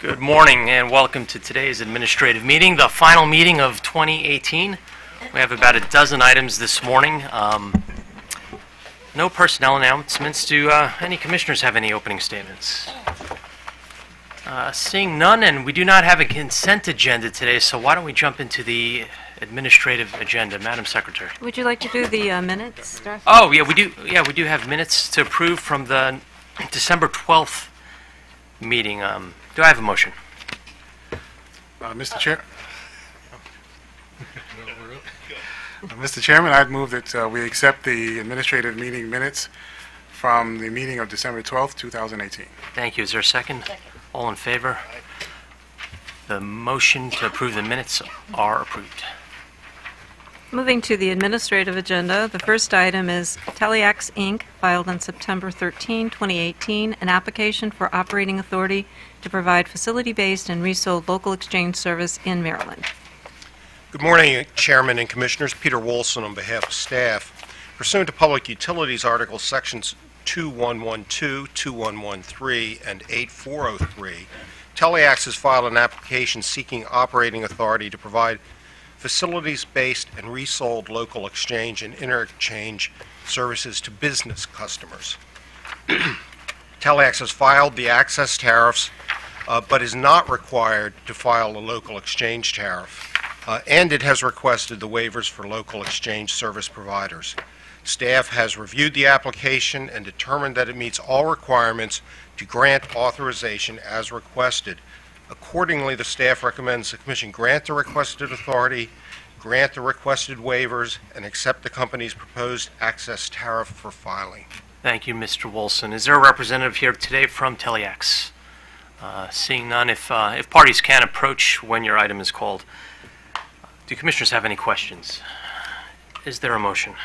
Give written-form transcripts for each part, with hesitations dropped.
Good morning and welcome to today's administrative meeting, the final meeting of 2018. We have about a dozen items this morning. No personnel announcements. Do any commissioners have any opening statements? Seeing none, and we do not have a consent agenda today, so why don't we jump into the administrative agenda, Madam Secretary? Would you like to do the minutes, Darcy? Oh, yeah, we do. Yeah, we do have minutes to approve from the December 12th meeting. Do I have a motion? Mr. Chairman, I'd move that we accept the administrative meeting minutes from the meeting of December 12th, 2018. Thank you. Is there a second? All in favor? The motion to approve the minutes are approved. Moving to the administrative agenda, the first item is Telex Inc., filed on September 13, 2018, an application for operating authority to provide facility-based and resold local exchange service in Maryland. Good morning, Chairman and Commissioners. Peter Wolson on behalf of staff. Pursuant to Public Utilities Articles Sections 2112, 2113, and 8403, Telex has filed an application seeking operating authority to provide facilities-based and resold local exchange and interchange services to business customers. Telex has filed the access tariffs, but is not required to file a local exchange tariff, and it has requested the waivers for local exchange service providers. Staff has reviewed the application and determined that it meets all requirements to grant authorization as requested. Accordingly, the staff recommends the Commission grant the requested authority, grant the requested waivers, and accept the company's proposed access tariff for filing. Thank you, Mr. Wolson. Is there a representative here today from Telex? Seeing none, if parties can approach when your item is called. Do commissioners have any questions? Is there a motion?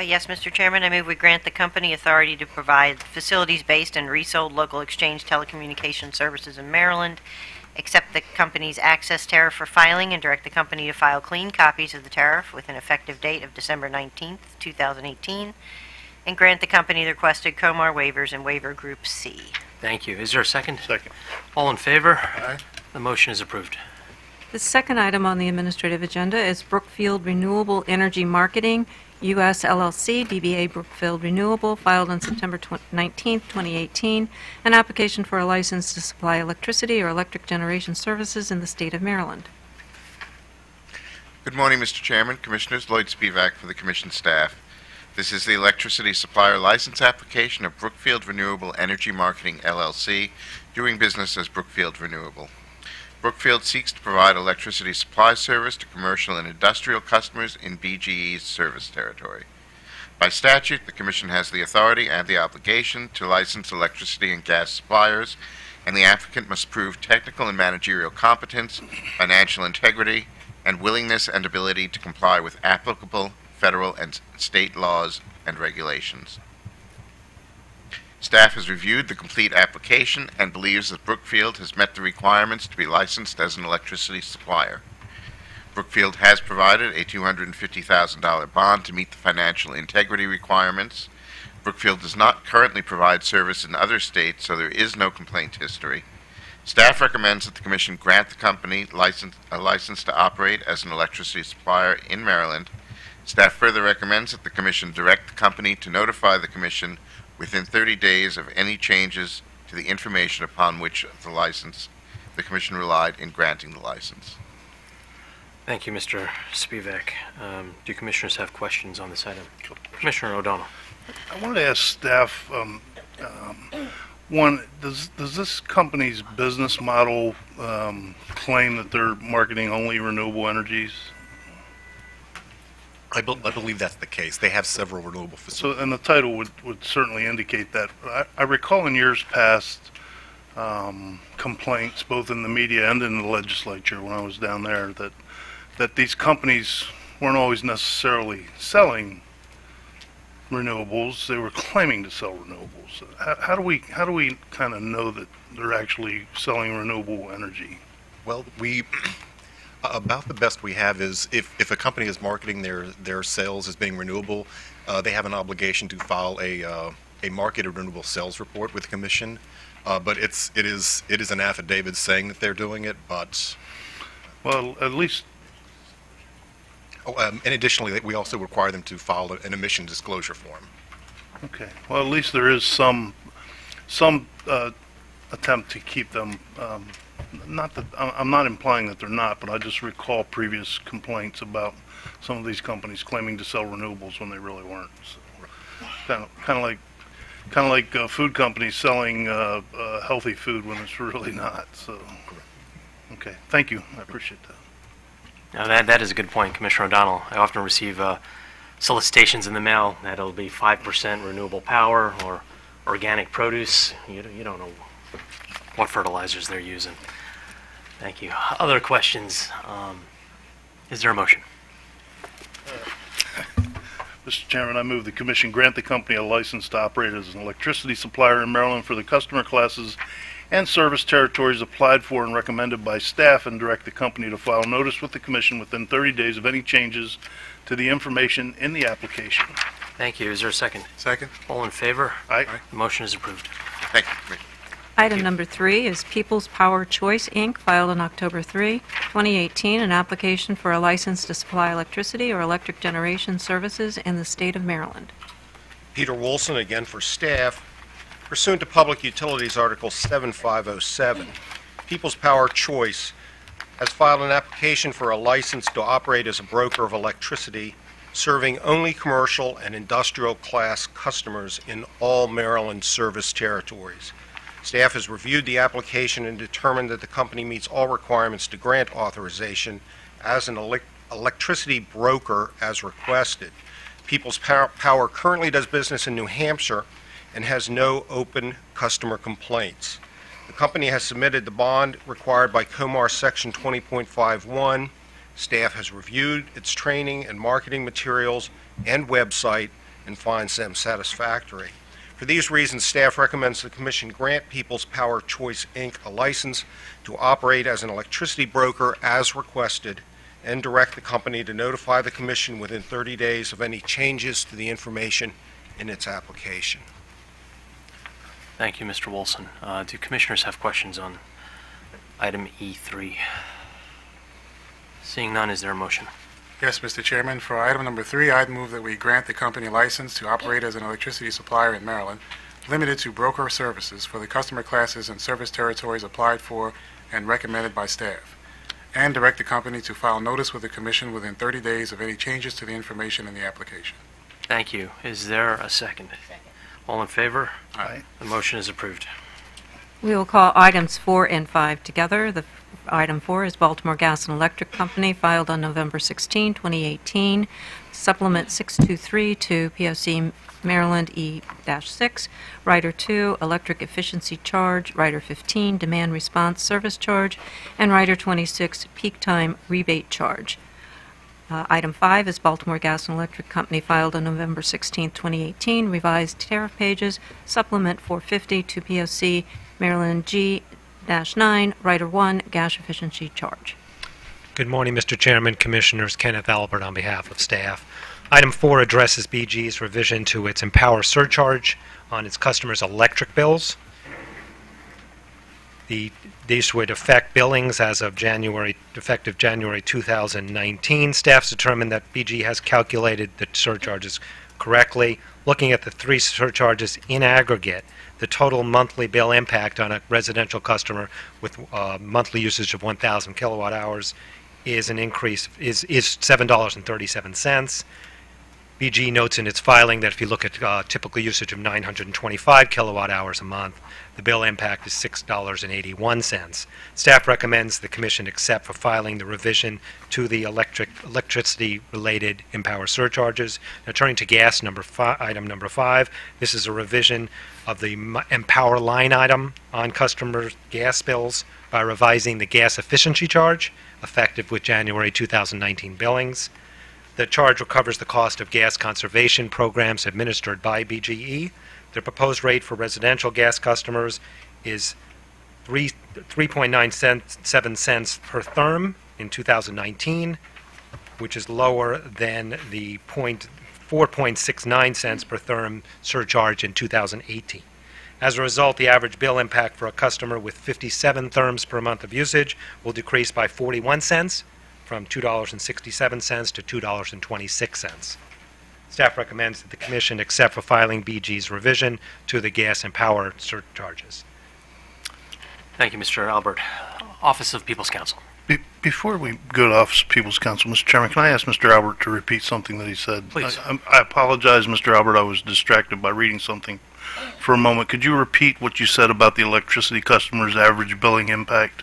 Yes, Mr. Chairman, I move we grant the company authority to provide facilities-based and resold local exchange telecommunication services in Maryland, accept the company's access tariff for filing, and direct the company to file clean copies of the tariff with an effective date of December 19th, 2018, and grant the company the requested COMAR waivers in Waiver Group C. Thank you. Is there a second? Second. All in favor? Aye. The motion is approved. The second item on the administrative agenda is Brookfield Renewable Energy Marketing, U.S. LLC, DBA Brookfield Renewable, filed on September 19, 2018, an application for a license to supply electricity or electric generation services in the state of Maryland. Good morning, Mr. Chairman, Commissioners. Lloyd Spivak for the Commission staff. This is the electricity supplier license application of Brookfield Renewable Energy Marketing, LLC, doing business as Brookfield Renewable. Brookfield seeks to provide electricity supply service to commercial and industrial customers in BGE's service territory. By statute, the Commission has the authority and the obligation to license electricity and gas suppliers, and the applicant must prove technical and managerial competence, financial integrity, and willingness and ability to comply with applicable federal and state laws and regulations. Staff has reviewed the complete application and believes that Brookfield has met the requirements to be licensed as an electricity supplier. Brookfield has provided a $250,000 bond to meet the financial integrity requirements. Brookfield does not currently provide service in other states, so there is no complaint history. Staff recommends that the Commission grant the company a license to operate as an electricity supplier in Maryland. Staff further recommends that the Commission direct the company to notify the Commission within 30 days of any changes to the information upon which the Commission relied in granting the license. Thank you, Mr. Spivak. Do commissioners have questions on this item? Commissioner O'Donnell. I wanted to ask staff, one, does this company's business model claim that they're marketing only renewable energies? I believe that's the case. They have several renewable facilities. So, and the title would certainly indicate that. I recall in years past complaints, both in the media and in the legislature when I was down there, that these companies weren't always necessarily selling renewables. They were claiming to sell renewables. How do we kind of know that they're actually selling renewable energy? Well, about the best we have is if a company is marketing their sales as being renewable, they have an obligation to file a a marketed renewable sales report with the commission, but it is an affidavit saying that they're doing it, but, Well, at least, and additionally, we also require them to file an emission disclosure form. okay, well, at least there is some attempt to keep them, not that, I'm not implying that they're not, but I just recall previous complaints about some of these companies claiming to sell renewables when they really weren't. So, kind of like food companies selling healthy food when it's really not, so. Okay, thank you, I appreciate that. Now, that is a good point, Commissioner O'Donnell. I often receive solicitations in the mail that it'll be 5% renewable power or organic produce. You don't know what fertilizers they're using. Thank you. Other questions? Is there a motion? Mr. Chairman, I move the commission grant the company a license to operate as an electricity supplier in Maryland for the customer classes and service territories applied for and recommended by staff, and direct the company to file notice with the commission within 30 days of any changes to the information in the application. Thank you. Is there a second? Second? All in favor? Aye. The motion is approved. Thank you, Commissioner. Item number 3 is People's Power Choice, Inc., filed on October 3, 2018, an application for a license to supply electricity or electric generation services in the state of Maryland. Peter Wilson, again for staff. Pursuant to Public Utilities Article 7507, People's Power Choice has filed an application for a license to operate as a broker of electricity, serving only commercial and industrial class customers in all Maryland service territories. Staff has reviewed the application and determined that the company meets all requirements to grant authorization as an electricity broker as requested. People's Power currently does business in New Hampshire and has no open customer complaints. The company has submitted the bond required by COMAR Section 20.51. Staff has reviewed its training and marketing materials and website and finds them satisfactory. For these reasons, staff recommends the Commission grant People's Power Choice, Inc. a license to operate as an electricity broker as requested, and direct the company to notify the Commission within 30 days of any changes to the information in its application. Thank you, Mr. Wilson. Do commissioners have questions on item E3? Seeing none, is there a motion? Yes, Mr. Chairman. For item number 3, I'd move that we grant the company license to operate as an electricity supplier in Maryland, limited to broker services for the customer classes and service territories applied for and recommended by staff, and direct the company to file notice with the Commission within 30 days of any changes to the information in the application. Thank you. Is there a second? Second. All in favor? Aye. The motion is approved. We will call items 4 and 5 together. Item 4 is Baltimore Gas and Electric Company, filed on November 16, 2018. Supplement 623 to POC Maryland E-6, Rider 2, Electric Efficiency Charge, Rider 15, Demand Response Service Charge, and Rider 26, Peak Time Rebate Charge. Item 5 is Baltimore Gas and Electric Company, filed on November 16, 2018. Revised tariff pages, Supplement 450 to POC Maryland G-9, Rider 1, Gas Efficiency Charge. Good morning, Mr. Chairman, Commissioners. Kenneth Albert on behalf of staff. Item 4 addresses BG's revision to its Empower surcharge on its customers' electric bills. These would affect billings as of effective January 2019. Staff's determined that BG has calculated the surcharges correctly. Looking at the 3 surcharges in aggregate, the total monthly bill impact on a residential customer with monthly usage of 1,000 kilowatt hours is an increase is $7.37. BG notes in its filing that if you look at typical usage of 925 kilowatt hours a month, the bill impact is $6.81. Staff recommends the Commission accept for filing the revision to the electricity-related Empower surcharges. Now, turning to gas, item number 5, this is a revision of the Empower line item on customer gas bills by revising the gas efficiency charge, effective with January 2019 billings. The charge recovers the cost of gas conservation programs administered by BGE. The proposed rate for residential gas customers is 3.97 cents per therm in 2019, which is lower than the 4.69 cents per therm surcharge in 2018. As a result, the average bill impact for a customer with 57 therms per month of usage will decrease by 41 cents, from $2.67 to $2.26. Staff recommends that the Commission accept for filing BG's revision to the gas and power surcharges. Thank you, Mr. Albert. Office of People's Counsel. Before we go to Office of People's Counsel, Mr. Chairman, can I ask Mr. Albert to repeat something that he said? Please. I apologize, Mr. Albert. I was distracted by reading something for a moment. Could you repeat what you said about the electricity customers' average billing impact?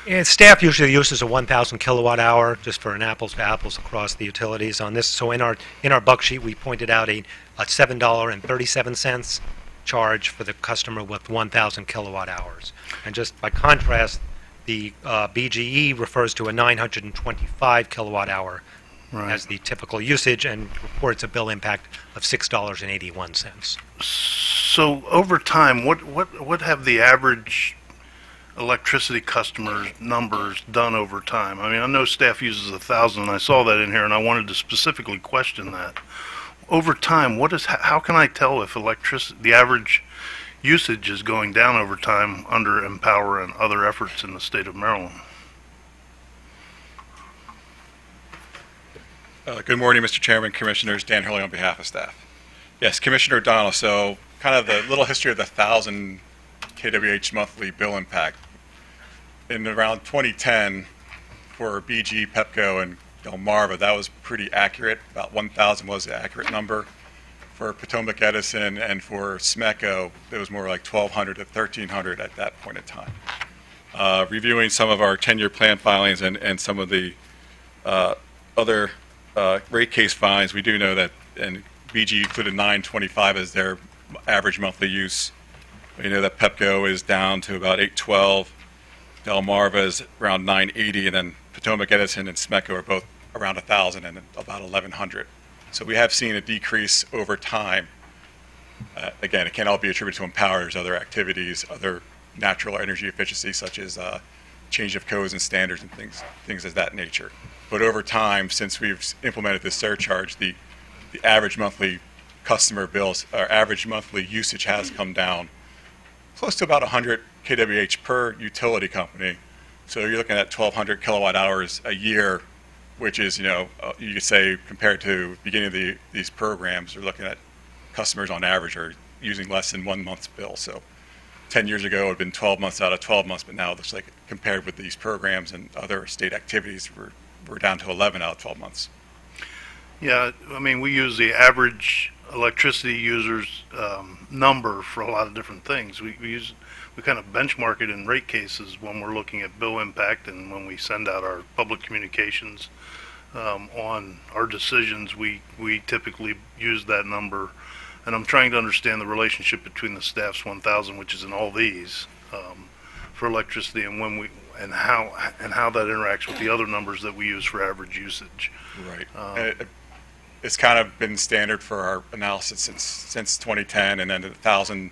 And staff usually uses a 1,000 kilowatt hour just for an apples to apples across the utilities on this. So in our buck sheet, we pointed out a $7.37 charge for the customer with 1,000 kilowatt hours. And just by contrast, the BGE refers to a 925 kilowatt hour as the typical usage and reports a bill impact of $6.81. So over time, what have the average electricity customers numbers done over time? I mean, I know staff uses 1,000, and I saw that in here, and I wanted to specifically question that. Over time, how can I tell if the average usage is going down over time under Empower and other efforts in the state of Maryland? Good morning, Mr. Chairman, Commissioners. Dan Hurley on behalf of staff. Yes, Commissioner O'Donnell, so kind of the little history of the 1,000 kWh monthly bill impact. In around 2010, for BG, Pepco, and Delmarva, that was pretty accurate. About 1,000 was the accurate number. For Potomac Edison and for SMECO, it was more like 1,200 to 1,300 at that point in time. Reviewing some of our 10-year plan filings and some of the other rate case filings, we do know that, and BG included 925 as their average monthly use. We know that Pepco is down to about 812, Delmarva is around 980, and then Potomac Edison and SMECO are both around 1,000 and about 1,100. So we have seen a decrease over time. Again, it can't all be attributed to Empower. There's other activities, other natural energy efficiency, such as change of codes and standards and things of that nature. But over time, since we've implemented this surcharge, the average monthly customer bills, our average monthly usage has come down close to about 100 kWh per utility company. So you're looking at 1,200 kilowatt hours a year, which is, you could say compared to the beginning of these programs, we're looking at customers on average are using less than 1 month's bill. So 10 years ago, it would have been 12 months out of 12 months, but now it looks like compared with these programs and other state activities, we're down to 11 out of 12 months. Yeah, I mean, we use the average electricity users number for a lot of different things. We kind of benchmark it in rate cases when we're looking at bill impact, and when we send out our public communications on our decisions, we typically use that number. And I'm trying to understand the relationship between the staff's 1,000, which is in all these, for electricity, and how that interacts with the other numbers that we use for average usage. Right. It's kind of been standard for our analysis since 2010, and then the 1,000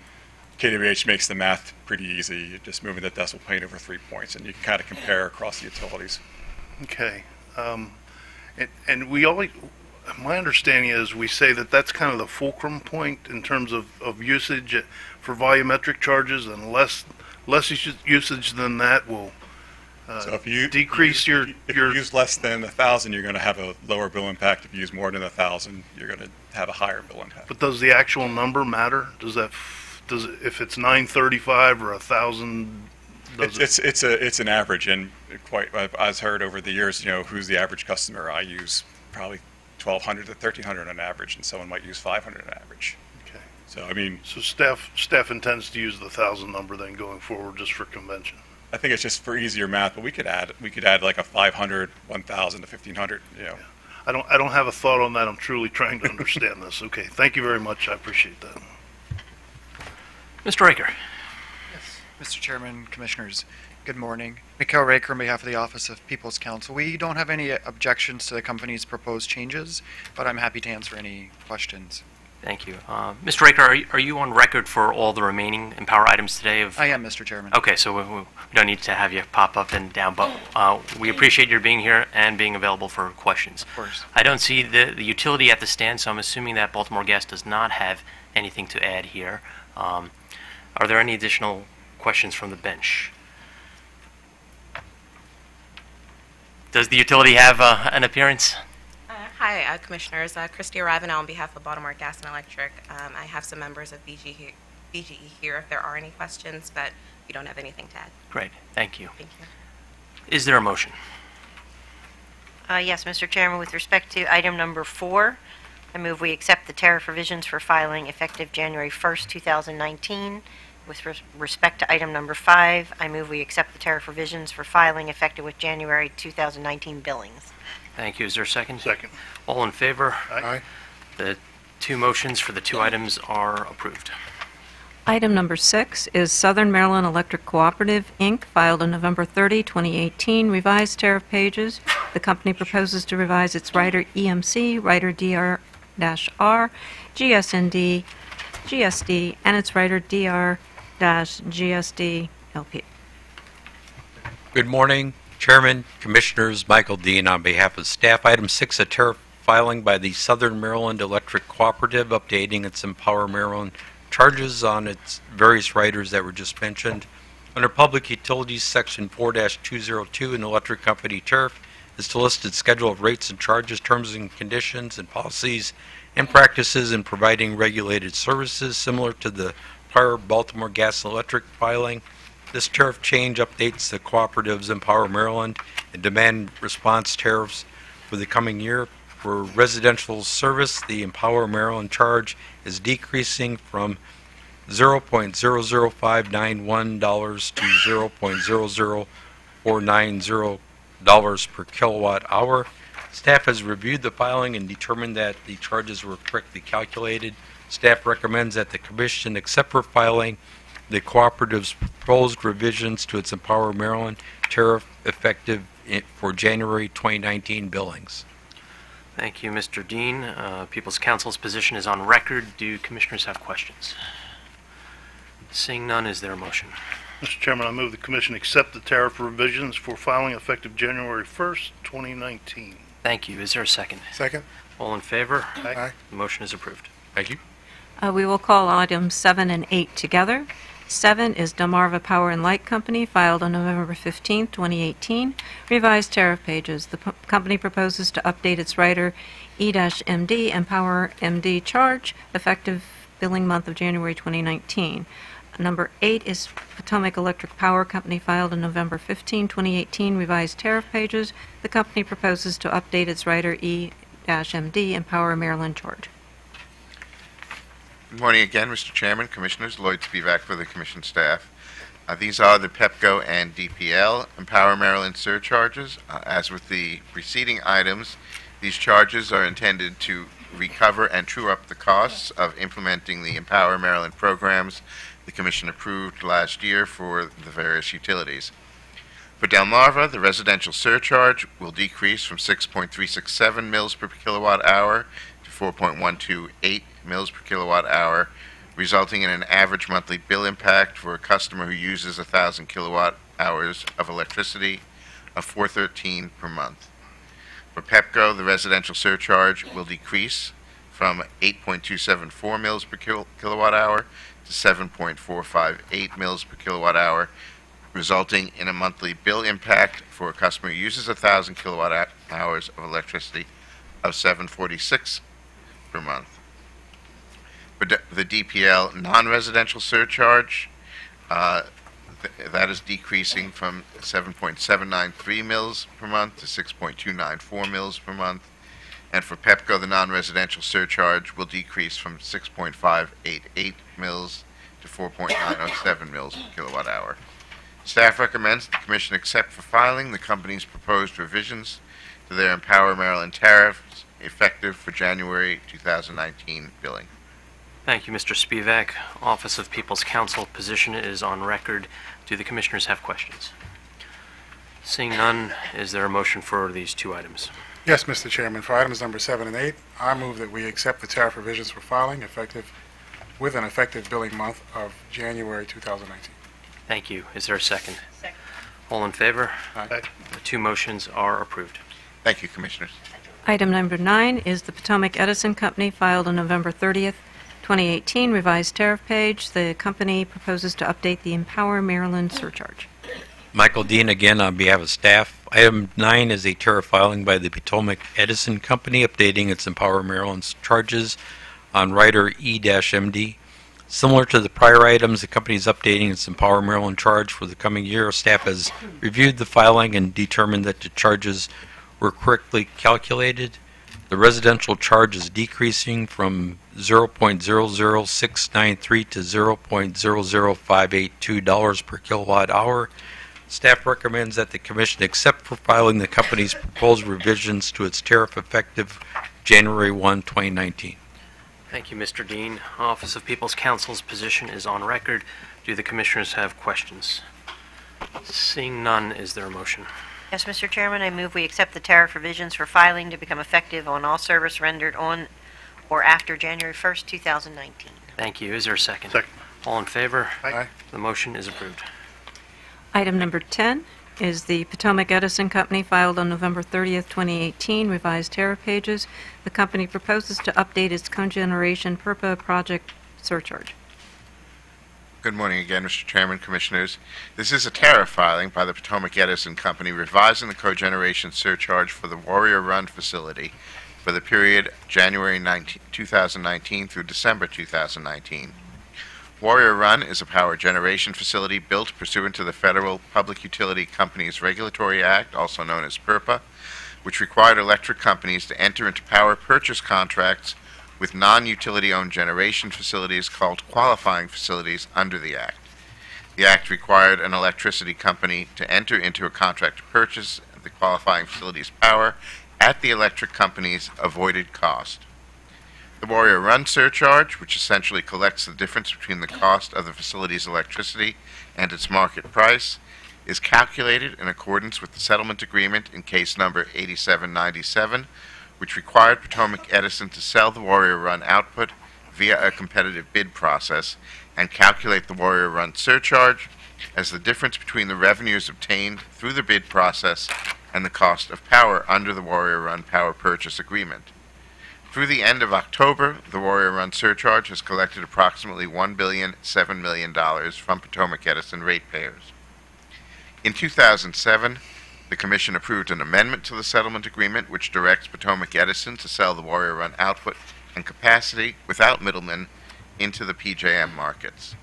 kWh makes the math pretty easy. You're just moving the decimal point over 3 points, and you can kind of compare across the utilities. Okay. And we always, my understanding is we say that that's kind of the fulcrum point in terms of usage for volumetric charges, and less usage than that will so if you decrease if you use less than 1,000, you're going to have a lower bill impact. If you use more than 1,000, you're going to have a higher bill impact. But does the actual number matter? Does if it's 935 or 1,000? It's an average, and I've heard over the years, who's the average customer? I use probably 1,200 to 1,300 on average, and someone might use 500 on average. Okay. So I mean, so staff intends to use the 1,000 number then going forward, just for convention. I think it's just for easier math, but we could add like a 500, 1,000 to 1,500. Yeah. I don't have a thought on that. I'm truly trying to understand this. Okay. Thank you very much. I appreciate that. Mr. Raker. Yes. Mr. Chairman, Commissioners, good morning. Mikhail Raker on behalf of the Office of People's Counsel. We don't have any objections to the company's proposed changes, but I'm happy to answer any questions. Thank you. Mr. Raker, are you on record for all the remaining Empower items today? I am, Mr. Chairman. Okay, so we don't need to have you pop up and down, but we appreciate your being here and being available for questions. Of course. I don't see the utility at the stand, so I'm assuming that Baltimore Gas does not have anything to add here. Are there any additional questions from the bench? Does the utility have an appearance? Hi, Commissioners. Christy Ravenel on behalf of Baltimore Gas and Electric. I have some members of BGE here if there are any questions, but we don't have anything to add. Great, thank you. Thank you. Is there a motion? Yes, Mr. Chairman, with respect to item number 4, I move we accept the tariff revisions for filing effective January 1st, 2019. With respect to item number 5, I move we accept the tariff revisions for filing effective with January 2019 billings. Thank you. Is there a second? Second. All in favor? Aye. The two motions for the two items are approved. Item number 6 is Southern Maryland Electric Cooperative, Inc., filed on November 30, 2018, revised tariff pages. The company proposes to revise its rider EMC, rider DR-R, GSND, GSD, and its rider DR-GSD LP. Good morning, Chairman, Commissioners, Michael Dean on behalf of staff. Item 6, a tariff filing by the Southern Maryland Electric Cooperative, updating its Empower Maryland charges on its various riders that were just mentioned. Under Public Utilities, Section 4-202 in the Electric Company Tariff is to list its schedule of rates and charges, terms and conditions, and policies and practices in providing regulated services similar to the prior Baltimore Gas and Electric filing. This tariff change updates the cooperative's Empower Maryland and demand response tariffs for the coming year. For residential service, the Empower Maryland charge is decreasing from $0.00591 to $0.00490 per kilowatt hour. Staff has reviewed the filing and determined that the charges were correctly calculated. Staff recommends that the Commission accept for filing the cooperative's proposed revisions to its Empower Maryland tariff effective for January 2019 billings. Thank you, Mr. Dean. People's Council's position is on record. Do commissioners have questions? Seeing none, is there a motion? Mr. Chairman, I move the Commission accept the tariff revisions for filing effective January 1st, 2019. Thank you. Is there a second? Second. All in favor? Aye. The motion is approved. Thank you. We will call items 7 and 8 together. 7 is Delmarva Power and Light Company, filed on November 15, 2018. Revised tariff pages. The company proposes to update its rider E-MD and Power MD charge effective billing month of January 2019. Number 8 is Potomac Electric Power Company, filed on November 15, 2018. Revised tariff pages. The company proposes to update its rider E-MD and Power Maryland charge. Good morning again, Mr. Chairman, Commissioners. Lloyd Spivak for the Commission staff. These are the PEPCO and DPL Empower Maryland surcharges. As with the preceding items, these charges are intended to recover and true up the costs of implementing the Empower Maryland programs the Commission approved last year for the various utilities. For Delmarva, the residential surcharge will decrease from 6.367 mils per kilowatt hour to 4.128 mils per kilowatt hour, resulting in an average monthly bill impact for a customer who uses 1,000 kilowatt hours of electricity of $4.13 per month. For PEPCO, the residential surcharge will decrease from 8.274 mils per kilowatt hour to 7.458 mils per kilowatt hour, resulting in a monthly bill impact for a customer who uses 1,000 kilowatt hours of electricity of $7.46 per month. For the DPL non-residential surcharge, that is decreasing from 7.793 mils per month to 6.294 mils per month. And for PEPCO, the non-residential surcharge will decrease from 6.588 mils to 4.907 mils per kilowatt hour. Staff recommends the Commission accept for filing the company's proposed revisions to their Empower Maryland tariffs effective for January 2019 billing. Thank you, Mr. Spivak. Office of People's Counsel position is on record. Do the commissioners have questions? Seeing none, is there a motion for these two items? Yes, Mr. Chairman. For items number 7 and 8, I move that we accept the tariff revisions for filing with an effective billing month of January 2019. Thank you. Is there a second? Second. All in favor? Aye. The two motions are approved. Thank you, Commissioners. Item number 9 is the Potomac Edison Company filed on November 30th, 2018, revised tariff page. The company proposes to update the Empower Maryland surcharge. Michael Dean again on behalf of staff. Item 9 is a tariff filing by the Potomac Edison Company updating its Empower Maryland's charges on Rider E-MD. Similar to the prior items, the company is updating its Empower Maryland charge for the coming year. Staff has reviewed the filing and determined that the charges were correctly calculated. The residential charge is decreasing from $0.00693 to $0.00582 per kilowatt hour. Staff recommends that the Commission accept for filing the company's proposed revisions to its tariff effective January 1, 2019. Thank you, Mr. Dean. Office of People's Counsel's position is on record. Do the Commissioners have questions? Seeing none, is there a motion? Yes, Mr. Chairman, I move we accept the tariff revisions for filing to become effective on all service rendered on or after January 1st, 2019. Thank you. Is there a second? Second. All in favor? Aye. The motion is approved. Item number 10 is the Potomac Edison Company filed on November 30th, 2018, revised tariff pages. The company proposes to update its cogeneration PURPA project surcharge. Good morning again, Mr. Chairman, Commissioners. This is a tariff filing by the Potomac Edison Company revising the cogeneration surcharge for the Warrior Run facility for the period January 2019 through December 2019. Warrior Run is a power generation facility built pursuant to the Federal Public Utility Companies Regulatory Act, also known as PURPA, which required electric companies to enter into power purchase contracts with non-utility-owned generation facilities called qualifying facilities under the Act. The Act required an electricity company to enter into a contract to purchase the qualifying facility's power at the electric company's avoided cost. The Warrior Run surcharge, which essentially collects the difference between the cost of the facility's electricity and its market price, is calculated in accordance with the settlement agreement in case number 8797, which required Potomac Edison to sell the Warrior Run output via a competitive bid process and calculate the Warrior Run surcharge as the difference between the revenues obtained through the bid process and the cost of power under the Warrior Run power purchase agreement. Through the end of October, the Warrior Run surcharge has collected approximately $1.7 billion from Potomac Edison ratepayers. In 2007, the Commission approved an amendment to the settlement agreement which directs Potomac Edison to sell the Warrior Run output and capacity without middlemen into the PJM markets.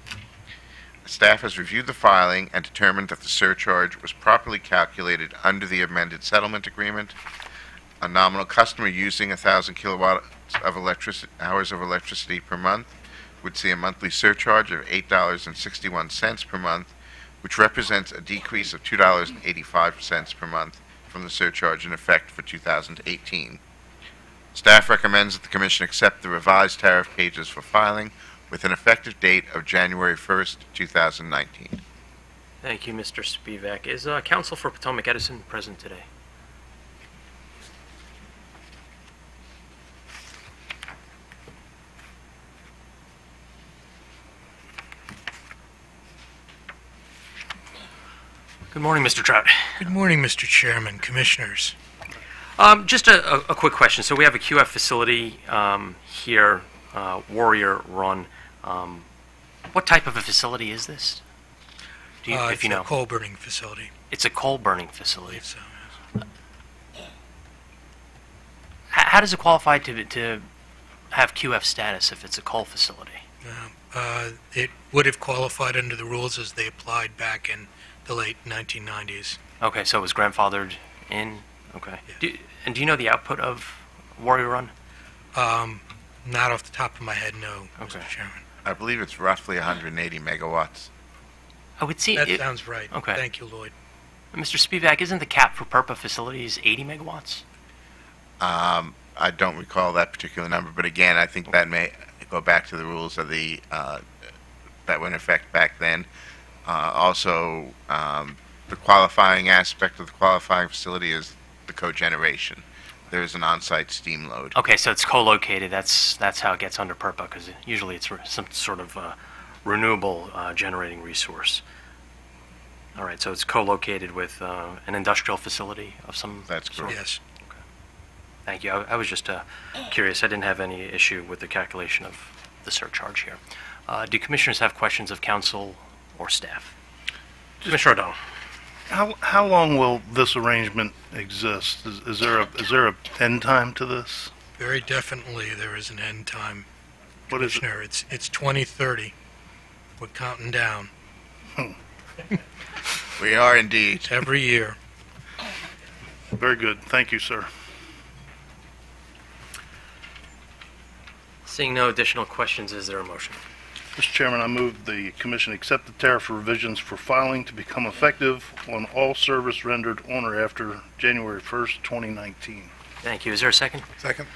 Staff has reviewed the filing and determined that the surcharge was properly calculated under the amended settlement agreement. A nominal customer using 1,000 kilowatt hours of electricity per month would see a monthly surcharge of $8.61 per month, which represents a decrease of $2.85 per month from the surcharge in effect for 2018. Staff recommends that the Commission accept the revised tariff pages for filing with an effective date of January 1st, 2019. Thank you, Mr. Spivak. Is Counsel for Potomac Edison present today? Good morning, Mr. Trout. Good morning, Mr. Chairman, Commissioners. Just a quick question. So we have a QF facility here, Warrior Run. What type of a facility is this? Do you, if you know? It's a coal burning facility. It's a coal burning facility. So, How does it qualify to have QF status if it's a coal facility? it would have qualified under the rules as they applied back in the late 1990s. Okay, so it was grandfathered in? Okay. Yeah. Do you know the output of Warrior Run? Not off the top of my head, no, Okay. Mr. Chairman. I believe it's roughly 180 megawatts. I would see That it. sounds right. Okay. Thank you, Lloyd. Mr. Spivak, isn't the cap for PURPA facilities 80 megawatts? I don't recall that particular number, but again, I think that may go back to the rules of the that were in effect back then. Also, the qualifying aspect of the qualifying facility is the cogeneration. there's an on-site steam load. Okay, so it's co-located. That's how it gets under PURPA, because usually it's some sort of renewable generating resource. All right, so it's co-located with an industrial facility of some That's sort? correct. Yes. Thank you. I was just curious. I didn't have any issue with the calculation of the surcharge here. Do commissioners have questions of council or staff? Commissioner O'Donnell. How long will this arrangement exist? Is there a end time to this? Very definitely, there is an end time. What is it? Commissioner, it's 2030. We're counting down We are indeed. every year. Very good. Thank you, sir. Seeing no additional questions, is there a motion? Mr. Chairman, I move the commission accept the tariff revisions for filing to become effective on all service rendered on or after January 1st, 2019. Thank you. Is there a second? Second.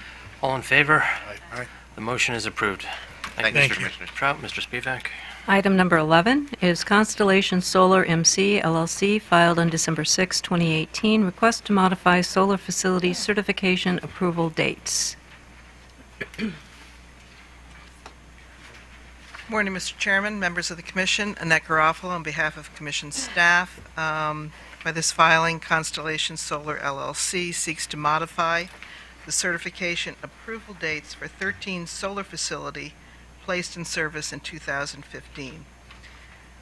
All in favor? Aye. The motion is approved. Thank Thank you, you. Commissioners. Trout, Mr. Spivak. Item number 11 is Constellation Solar MC LLC, filed on December 6, 2018, request to modify solar facility certification approval dates. Morning, Mr. Chairman, members of the Commission. Annette Garofalo on behalf of Commission staff. By this filing, Constellation Solar LLC seeks to modify the certification approval dates for 13 solar facility placed in service in 2015.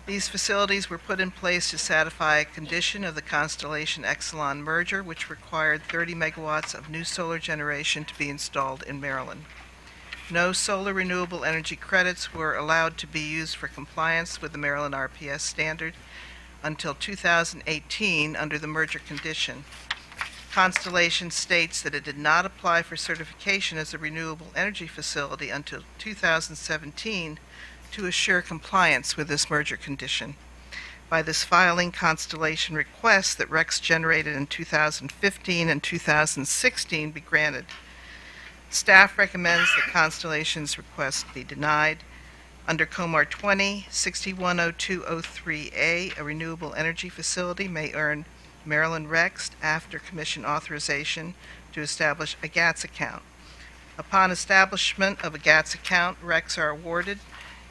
These facilities were put in place to satisfy a condition of the Constellation Exelon merger, which required 30 megawatts of new solar generation to be installed in Maryland. No solar renewable energy credits were allowed to be used for compliance with the Maryland RPS standard until 2018 under the merger condition. Constellation states that it did not apply for certification as a renewable energy facility until 2017 to assure compliance with this merger condition. By this filing, Constellation requests that RECs generated in 2015 and 2016 be granted. Staff recommends that Constellation's request be denied. Under Comar 20, 610203A, a renewable energy facility may earn Maryland RECs after Commission authorization to establish a GATS account. Upon establishment of a GATS account, RECs are awarded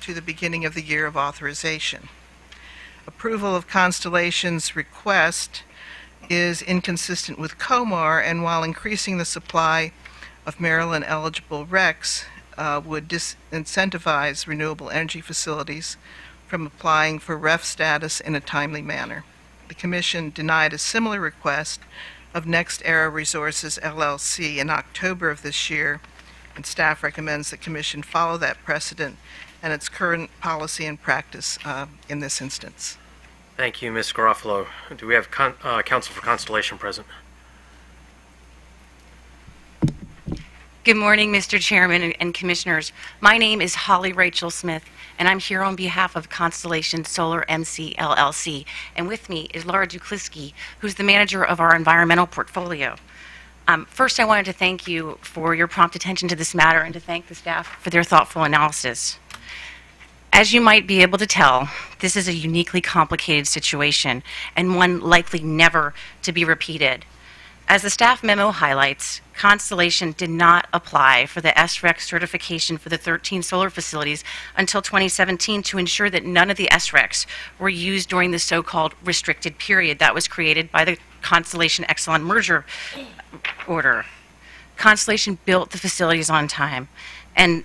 to the beginning of the year of authorization. Approval of Constellation's request is inconsistent with Comar, and while increasing the supply of Maryland-eligible RECs would disincentivize renewable energy facilities from applying for REF status in a timely manner. The Commission denied a similar request of Next Era Resources LLC in October of this year, and staff recommends the Commission follow that precedent and its current policy and practice in this instance. Thank you, Ms. Garofalo. Do we have counsel for Constellation present? Good morning, Mr. Chairman and Commissioners. My name is Holly Rachel Smith, and I'm here on behalf of Constellation Solar MC LLC. And with me is Laura Dukliski, who's the manager of our environmental portfolio. First, I wanted to thank you for your prompt attention to this matter and to thank the staff for their thoughtful analysis. As you might be able to tell, this is a uniquely complicated situation and one likely never to be repeated. As the staff memo highlights, Constellation did not apply for the SREC certification for the 13 solar facilities until 2017 to ensure that none of the SRECs were used during the so-called restricted period that was created by the Constellation Exelon merger order. Constellation built the facilities on time, and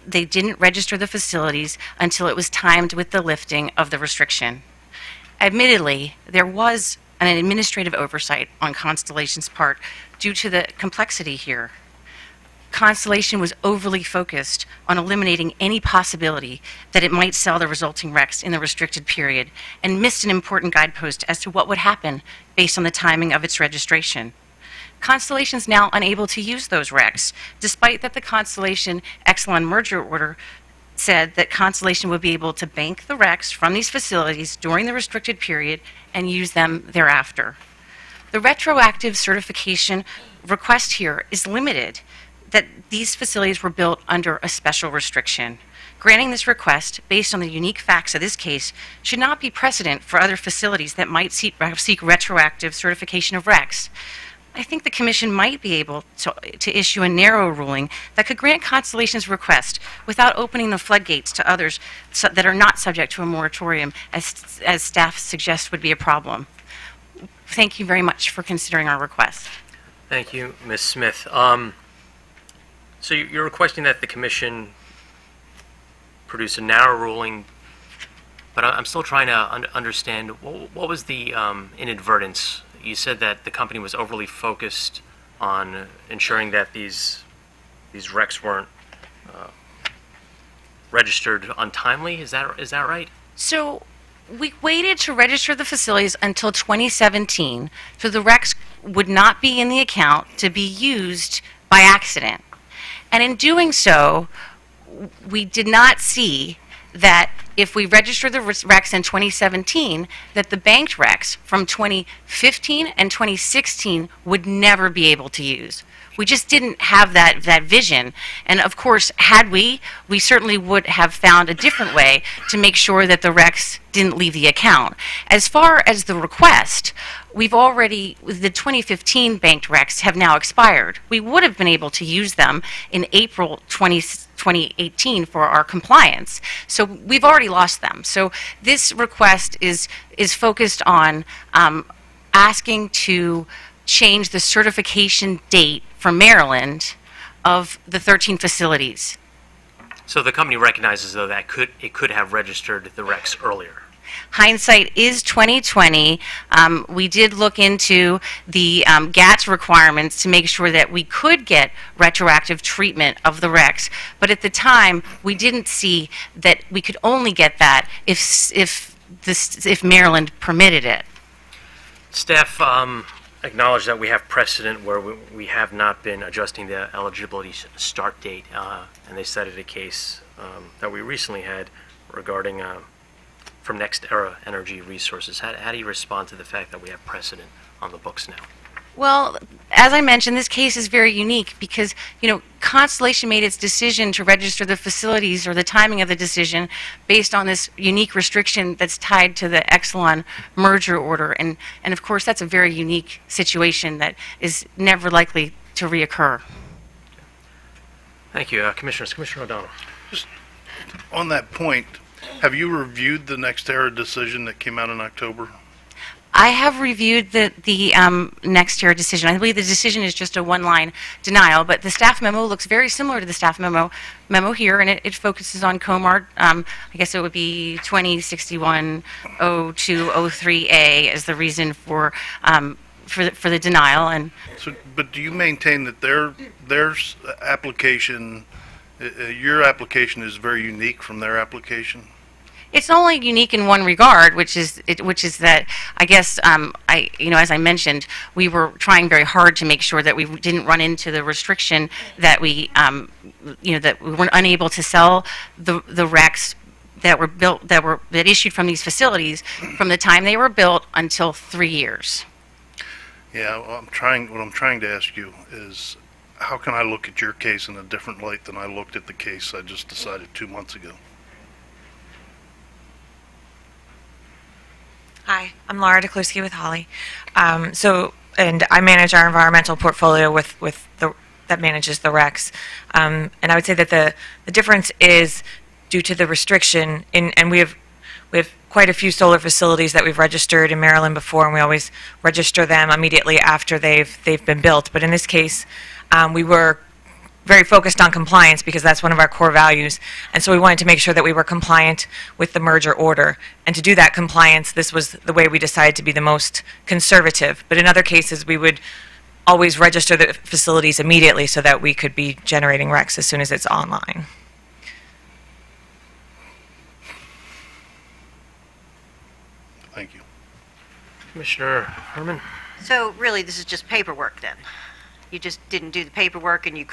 they didn't register the facilities until it was timed with the lifting of the restriction. Admittedly, there was an administrative oversight on Constellation's part due to the complexity here. Constellation was overly focused on eliminating any possibility that it might sell the resulting RECs in the restricted period and missed an important guidepost as to what would happen based on the timing of its registration. Constellation is now unable to use those RECs, despite that the Constellation Exelon merger order said that Constellation would be able to bank the RECs from these facilities during the restricted period and use them thereafter. The retroactive certification request here is limited, that these facilities were built under a special restriction. Granting this request, based on the unique facts of this case, should not be precedent for other facilities that might seek retroactive certification of RECs. I think the Commission might be able to issue a narrow ruling that could grant Constellation's request without opening the floodgates to others that are not subject to a moratorium, as staff suggests would be a problem. Thank you very much for considering our request. Thank you, Ms. Smith. So you're requesting that the Commission produce a narrow ruling, but I'm still trying to understand what was the inadvertence. You said that the company was overly focused on ensuring that these RECs weren't registered untimely. Is that right? So we waited to register the facilities until 2017, so the RECs would not be in the account to be used by accident. And in doing so, we did not see that if we register the RECs in 2017, that the banked RECs from 2015 and 2016 would never be able to use. We just didn't have that vision. And of course, had we certainly would have found a different way to make sure that the RECs didn't leave the account. As far as the request, we've already, the 2015 banked RECs have now expired. We would have been able to use them in April 2018 for our compliance. So we've already lost them. So this request is focused on asking to change the certification date for Maryland of the 13 facilities. So the company recognizes, though, that it could have registered the RECs earlier. Hindsight is 2020. We did look into the GATS requirements to make sure that we could get retroactive treatment of the RECs, but at the time we didn't see that we could only get that if Maryland permitted it. Staff acknowledge that we have precedent where we have not been adjusting the eligibility start date, and they cited a case that we recently had regarding from NextEra Energy Resources. How do you respond to the fact that we have precedent on the books now? Well, as I mentioned, this case is very unique because, Constellation made its decision to register the facilities, or the timing of the decision, based on this unique restriction that's tied to the Exelon merger order. And of course, that's a very unique situation that is never likely to reoccur. Thank you. Commissioners. Commissioner O'Donnell. Just on that point, have you reviewed the NextEra decision that came out in October? I have reviewed the NextEra decision. I believe the decision is just a one-line denial, but the staff memo looks very similar to the staff memo here, and it focuses on COMAR. I guess it would be 2061-0203A as the reason for the denial. And so, but do you maintain that their application, your application, is very unique from their application? It's only unique in one regard, which is that I guess as I mentioned, we were trying very hard to make sure that we didn't run into the restriction that we that we weren't unable to sell the RECs that were built that issued from these facilities from the time they were built until 3 years. Yeah, what I'm trying to ask you is, how can I look at your case in a different light than I looked at the case I just decided 2 months ago? Hi, I'm Laura Dekluski with Holly. And I manage our environmental portfolio that manages the RECs. And I would say that the difference is due to the restriction, and we have quite a few solar facilities that we've registered in Maryland before, and we always register them immediately after they've been built. But in this case, we were very focused on compliance because that's one of our core values, and so we wanted to make sure that we were compliant with the merger order. And to do that compliance, this was the way we decided to be the most conservative. But in other cases, we would always register the facilities immediately so that we could be generating RECs as soon as it's online. Thank you. Commissioner Herman? So really, this is just paperwork then? You just didn't do the paperwork, and you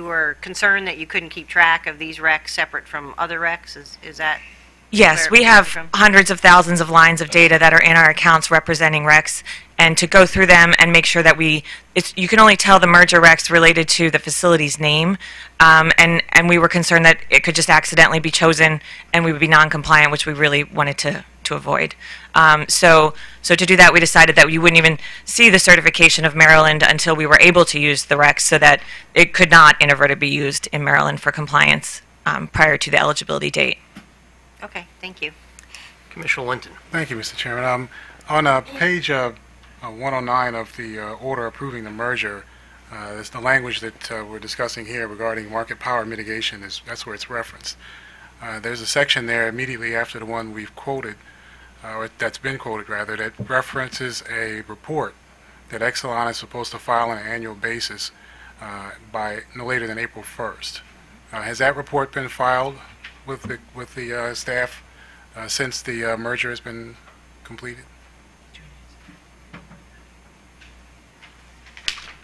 were concerned that you couldn't keep track of these RECs separate from other RECs? Is that? Yes, we have hundreds of thousands of lines of data that are in our accounts representing RECs, and to go through them and make sure that you can only tell the merger RECs related to the facility's name, and we were concerned that it could just accidentally be chosen and we would be non-compliant, which we really wanted to to avoid. So to do that, we decided that you wouldn't even see the certification of Maryland until we were able to use the RECs, so that it could not inadvertently be used in Maryland for compliance prior to the eligibility date. Okay, thank you. Commissioner Linton. Thank you, Mr. Chairman. On page 109 of the order approving the merger, there's the language that we're discussing here regarding market power mitigation. That's where it's referenced. There's a section there immediately after the one we've quoted, or that's been quoted rather, that references a report that Exelon is supposed to file on an annual basis by no later than April 1st. Has that report been filed with the staff since the merger has been completed?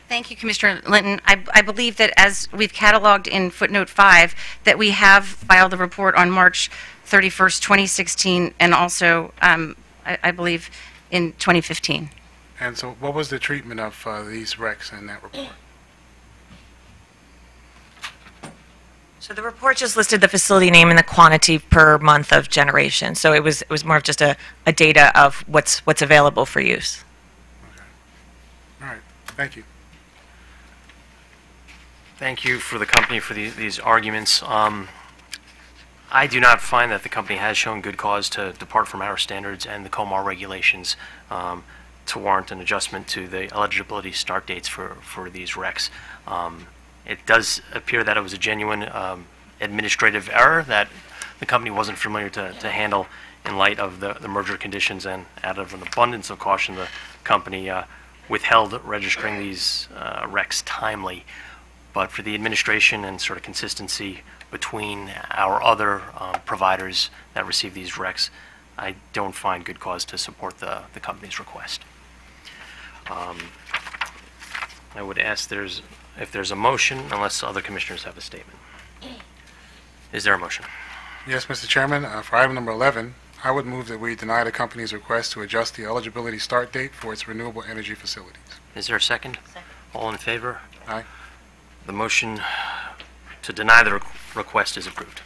Thank you, Commissioner Linton. I believe that as we've cataloged in footnote 5, that we have filed a report on March 31st, 2016, and also, I believe, in 2015. And so what was the treatment of these RECs in that report? So the report just listed the facility name and the quantity per month of generation. So it was more of just a data of what's available for use. All right, thank you. Thank you for the company for these arguments. I do not find that the company has shown good cause to depart from our standards and the COMAR regulations to warrant an adjustment to the eligibility start dates for these RECs. It does appear that it was a genuine administrative error that the company wasn't familiar to handle in light of the merger conditions, and out of an abundance of caution, the company withheld registering these RECs timely. But for the administration and sort of consistency between our other providers that receive these RECs, I don't find good cause to support the company's request. I would ask if there's a motion, unless other commissioners have a statement. Is there a motion? Yes, Mr. Chairman. For item number 11, I would move that we deny the company's request to adjust the eligibility start date for its renewable energy facilities. Is there a second? Second. All in favor? Aye. The motion to deny the request is approved.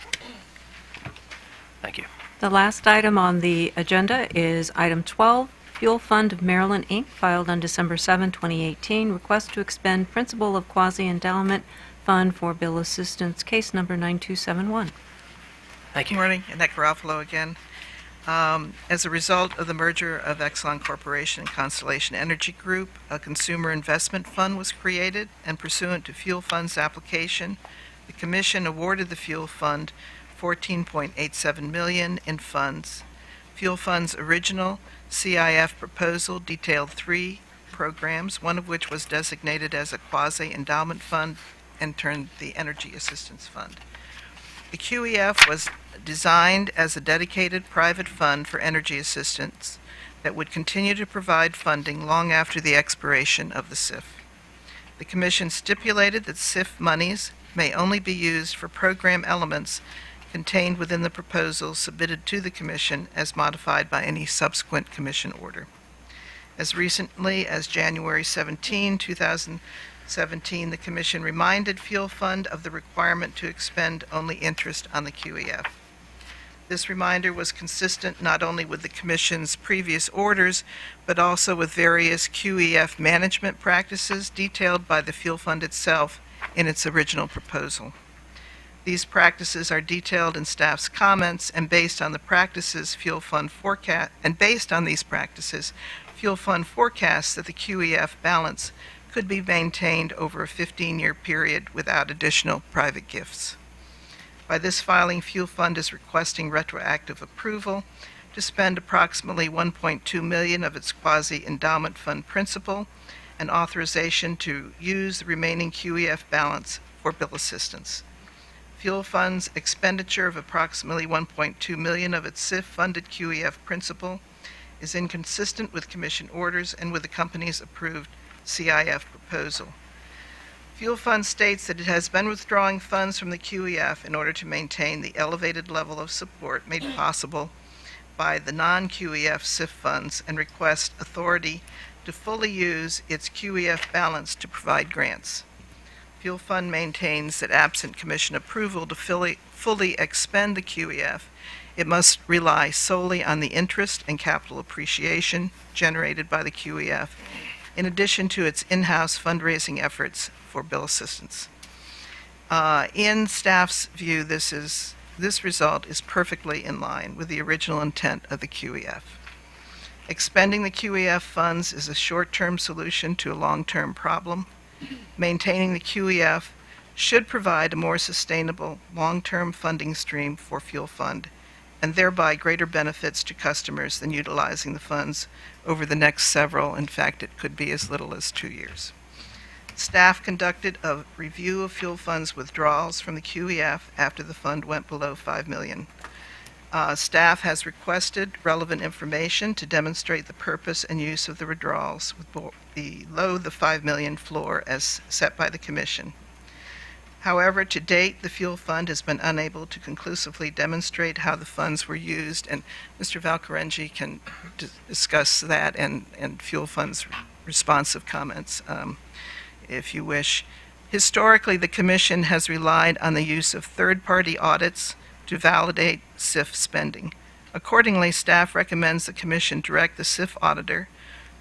Thank you. The last item on the agenda is item 12, Fuel Fund of Maryland, Inc., filed on December 7, 2018, request to expend principal of quasi-endowment fund for bill assistance, case number 9271. Thank you. Good morning, Annette Garofalo again. As a result of the merger of Exelon Corporation and Constellation Energy Group, a consumer investment fund was created, and pursuant to Fuel Fund's application, the Commission awarded the Fuel Fund $14.87 million in funds. Fuel Fund's original CIF proposal detailed 3 programs, one of which was designated as a quasi-endowment fund and termed the Energy Assistance Fund. The QEF was designed as a dedicated private fund for energy assistance that would continue to provide funding long after the expiration of the SIF. The Commission stipulated that SIF monies may only be used for program elements contained within the proposal submitted to the Commission as modified by any subsequent Commission order. As recently as January 17, 2017, the Commission reminded Fuel Fund of the requirement to expend only interest on the QEF. This reminder was consistent not only with the Commission's previous orders, but also with various QEF management practices detailed by the Fuel Fund itself in its original proposal. These practices are detailed in staff's comments, and based on these practices, Fuel Fund forecasts that the QEF balance could be maintained over a 15-year period without additional private gifts. By this filing, Fuel Fund is requesting retroactive approval to spend approximately $1.2 million of its quasi-endowment fund principal and authorization to use the remaining QEF balance for bill assistance. Fuel Fund's expenditure of approximately $1.2 million of its SIF-funded QEF principal is inconsistent with Commission orders and with the company's approved CIF proposal. Fuel Fund states that it has been withdrawing funds from the QEF in order to maintain the elevated level of support made possible by the non-QEF SIF funds, and requests authority to fully use its QEF balance to provide grants. Fuel Fund maintains that absent Commission approval to fully expend the QEF, it must rely solely on the interest and capital appreciation generated by the QEF, in addition to its in-house fundraising efforts for bill assistance. In staff's view, this result is perfectly in line with the original intent of the QEF. Expending the QEF funds is a short-term solution to a long-term problem. Maintaining the QEF should provide a more sustainable long-term funding stream for Fuel Fund, and thereby greater benefits to customers than utilizing the funds over the next several. In fact, it could be as little as 2 years. Staff conducted a review of Fuel Fund's withdrawals from the QEF after the fund went below $5 million. Staff has requested relevant information to demonstrate the purpose and use of the withdrawals below the $5 million floor as set by the Commission. However, to date, the Fuel Fund has been unable to conclusively demonstrate how the funds were used, and Mr. Valcarengi can discuss that and Fuel Fund's responsive comments if you wish. Historically, the Commission has relied on the use of third-party audits to validate SIF spending. Accordingly, staff recommends the Commission direct the SIF auditor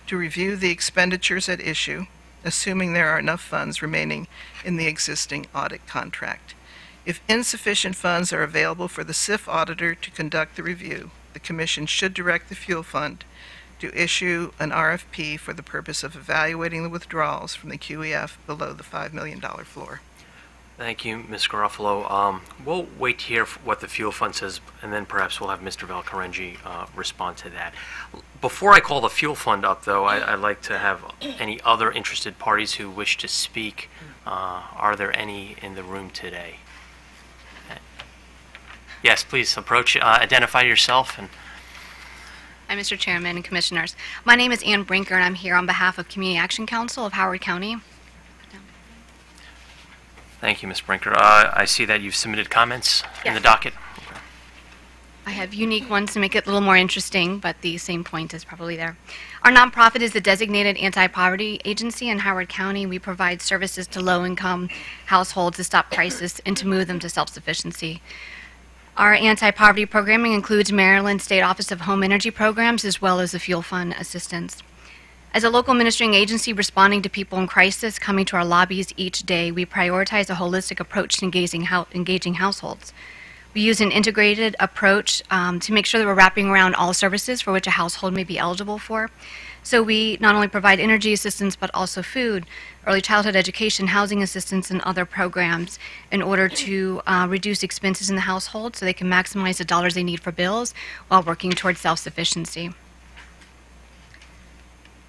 to review the expenditures at issue, assuming there are enough funds remaining in the existing audit contract. If insufficient funds are available for the SIF auditor to conduct the review, the Commission should direct the Fuel Fund to issue an RFP for the purpose of evaluating the withdrawals from the QEF below the $5 million floor. Thank you, Ms. Garofalo. We'll wait to hear what the Fuel Fund says, and then perhaps we'll have Mr. Valcarengi respond to that. Before I call the Fuel Fund up, though, I'd like to have any other interested parties who wish to speak. Are there any in the room today? Yes, please approach, identify yourself. Hi, Mr. Chairman and Commissioners. My name is Ann Brinker, and I'm here on behalf of Community Action Council of Howard County. Thank you, Ms. Brinker. I see that you've submitted comments in the docket. I have unique ones to make it a little more interesting, but the same point is probably there. Our nonprofit is the designated anti-poverty agency in Howard County. We provide services to low-income households to stop crisis and to move them to self-sufficiency. Our anti-poverty programming includes Maryland State Office of Home Energy Programs as well as the Fuel Fund assistance. As a local administering agency responding to people in crisis coming to our lobbies each day, we prioritize a holistic approach to engaging households. We use an integrated approach to make sure that we're wrapping around all services for which a household may be eligible for. So we not only provide energy assistance, but also food, early childhood education, housing assistance, and other programs in order to reduce expenses in the household so they can maximize the dollars they need for bills while working towards self-sufficiency.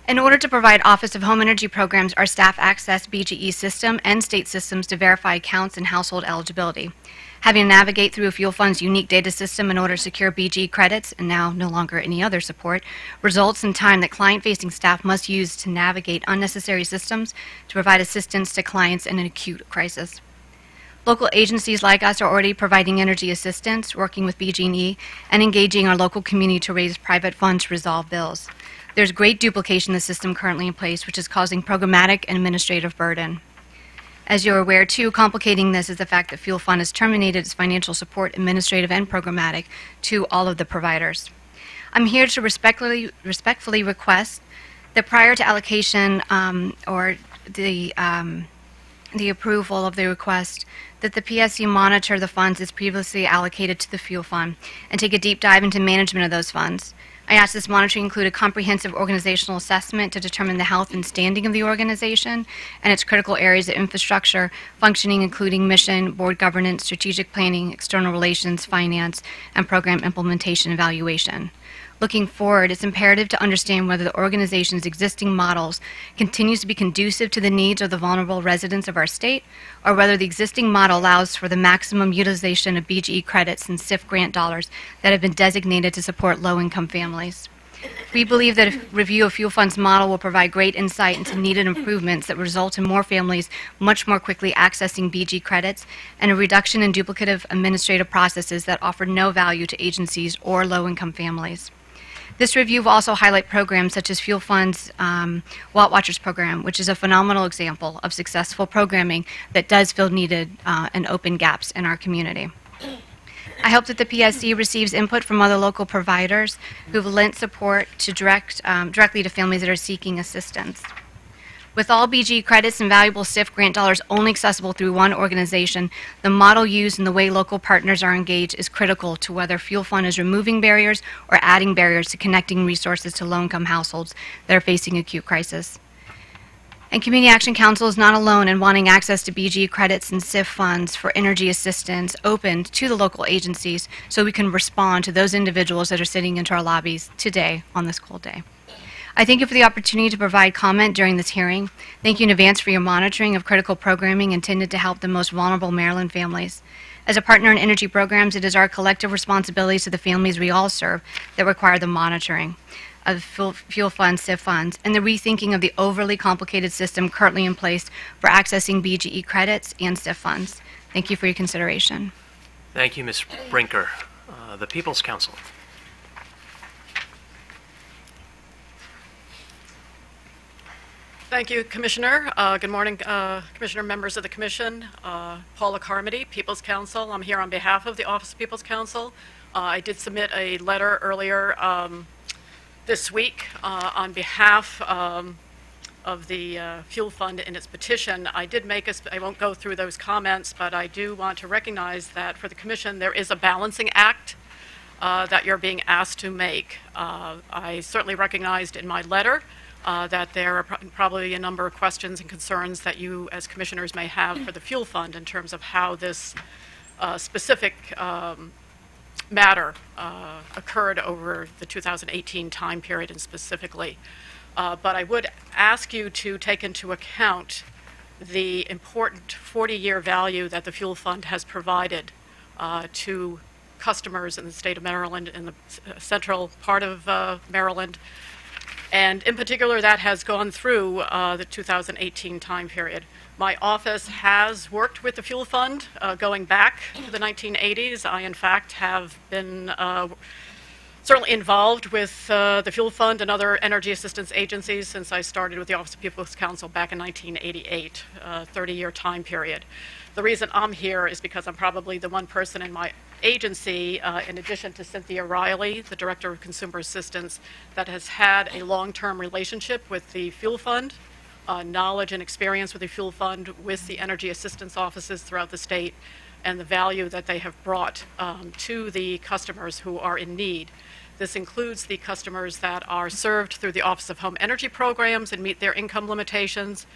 In order to provide Office of Home Energy programs, our staff access BGE system and state systems to verify accounts and household eligibility. Having to navigate through a Fuel Fund's unique data system in order to secure BGE credits, and now no longer any other support, results in time that client-facing staff must use to navigate unnecessary systems to provide assistance to clients in an acute crisis. Local agencies like us are already providing energy assistance, working with BG&E, and engaging our local community to raise private funds to resolve bills. There's great duplication in the system currently in place, which is causing programmatic and administrative burden. As you're aware, too, complicating this is the fact that Fuel Fund has terminated its financial support, administrative and programmatic, to all of the providers. I'm here to respectfully request that prior to allocation or the approval of the request, that the PSC monitor the funds as previously allocated to the Fuel Fund and take a deep dive into management of those funds. I ask this monitoring include a comprehensive organizational assessment to determine the health and standing of the organization and its critical areas of infrastructure, functioning including mission, board governance, strategic planning, external relations, finance, and program implementation evaluation. Looking forward, it's imperative to understand whether the organization's existing models continues to be conducive to the needs of the vulnerable residents of our state, or whether the existing model allows for the maximum utilization of BGE credits and SIF grant dollars that have been designated to support low-income families. We believe that a review of Fuel Fund's model will provide great insight into needed improvements that result in more families much more quickly accessing BG credits and a reduction in duplicative administrative processes that offer no value to agencies or low-income families. This review will also highlight programs such as Fuel Fund's Watt Watchers program, which is a phenomenal example of successful programming that does fill needed and open gaps in our community. I hope that the PSC receives input from other local providers who've lent support to directly to families that are seeking assistance. With all BG credits and valuable SIF grant dollars only accessible through one organization, the model used and the way local partners are engaged is critical to whether Fuel Fund is removing barriers or adding barriers to connecting resources to low-income households that are facing acute crisis. And Community Action Council is not alone in wanting access to BG credits and SIF funds for energy assistance opened to the local agencies so we can respond to those individuals that are sitting into our lobbies today on this cold day. I thank you for the opportunity to provide comment during this hearing. Thank you in advance for your monitoring of critical programming intended to help the most vulnerable Maryland families. As a partner in energy programs, it is our collective responsibility to the families we all serve that require the monitoring of fuel funds, SIF funds, and the rethinking of the overly complicated system currently in place for accessing BGE credits and SIF funds. Thank you for your consideration. Thank you, Ms. Brinker. The People's Council. Thank you, Commissioner. Good morning, Commissioner, members of the Commission. Paula Carmody, People's Council. I'm here on behalf of the Office of People's Council. I did submit a letter earlier this week on behalf of the Fuel Fund in its petition. I did make I won't go through those comments, but I do want to recognize that for the Commission there is a balancing act that you're being asked to make. I certainly recognized in my letter that there are probably a number of questions and concerns that you as commissioners may have for the Fuel Fund in terms of how this specific matter occurred over the 2018 time period and specifically. But I would ask you to take into account the important 40-year value that the Fuel Fund has provided to customers in the state of Maryland, in the central part of Maryland, and in particular that has gone through the 2018 time period. My office has worked with the Fuel Fund going back to the 1980s. I, in fact, have been certainly involved with the Fuel Fund and other energy assistance agencies since I started with the Office of People's Council back in 1988, 30-year time period. The reason I'm here is because I'm probably the one person in my agency, in addition to Cynthia Riley, the Director of Consumer Assistance, that has had a long-term relationship with the Fuel Fund, knowledge and experience with the Fuel Fund, with the energy assistance offices throughout the state, and the value that they have brought to the customers who are in need. This includes the customers that are served through the Office of Home Energy Programs and meet their income limitations,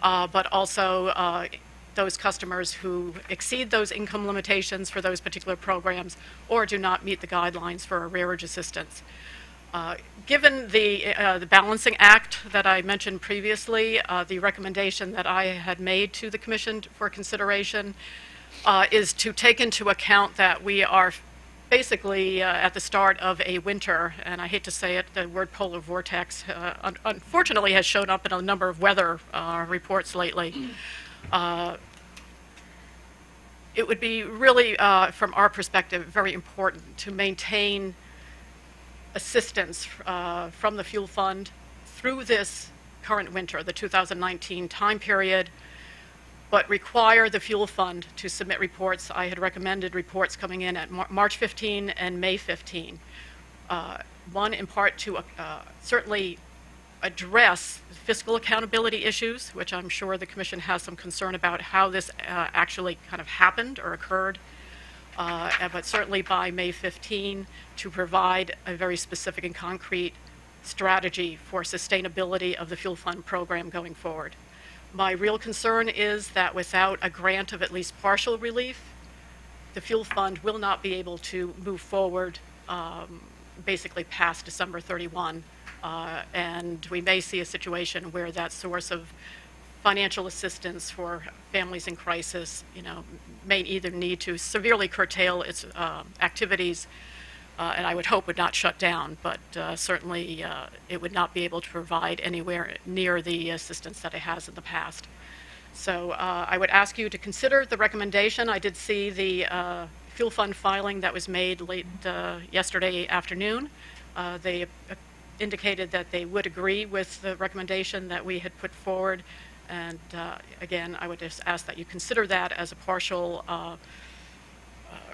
but also those customers who exceed those income limitations for those particular programs or do not meet the guidelines for arrearage assistance. Given the balancing act that I mentioned previously, the recommendation that I had made to the Commission for consideration is to take into account that we are basically at the start of a winter, and I hate to say it, the word polar vortex unfortunately has shown up in a number of weather reports lately. It would be really, from our perspective, very important to maintain assistance from the Fuel Fund through this current winter, the 2019 time period, but require the Fuel Fund to submit reports. I had recommended reports coming in at March 15 and May 15. One, in part, to certainly address fiscal accountability issues, which I'm sure the Commission has some concern about how this actually kind of happened or occurred, but certainly by May 15 to provide a very specific and concrete strategy for sustainability of the Fuel Fund program going forward. My real concern is that without a grant of at least partial relief, the Fuel Fund will not be able to move forward basically past December 31. And we may see a situation where that source of financial assistance for families in crisis, may either need to severely curtail its activities, and I would hope would not shut down, but certainly it would not be able to provide anywhere near the assistance that it has in the past. So I would ask you to consider the recommendation. I did see the Fuel Fund filing that was made late yesterday afternoon. They indicated that they would agree with the recommendation that we had put forward. And again, I would just ask that you consider that as a partial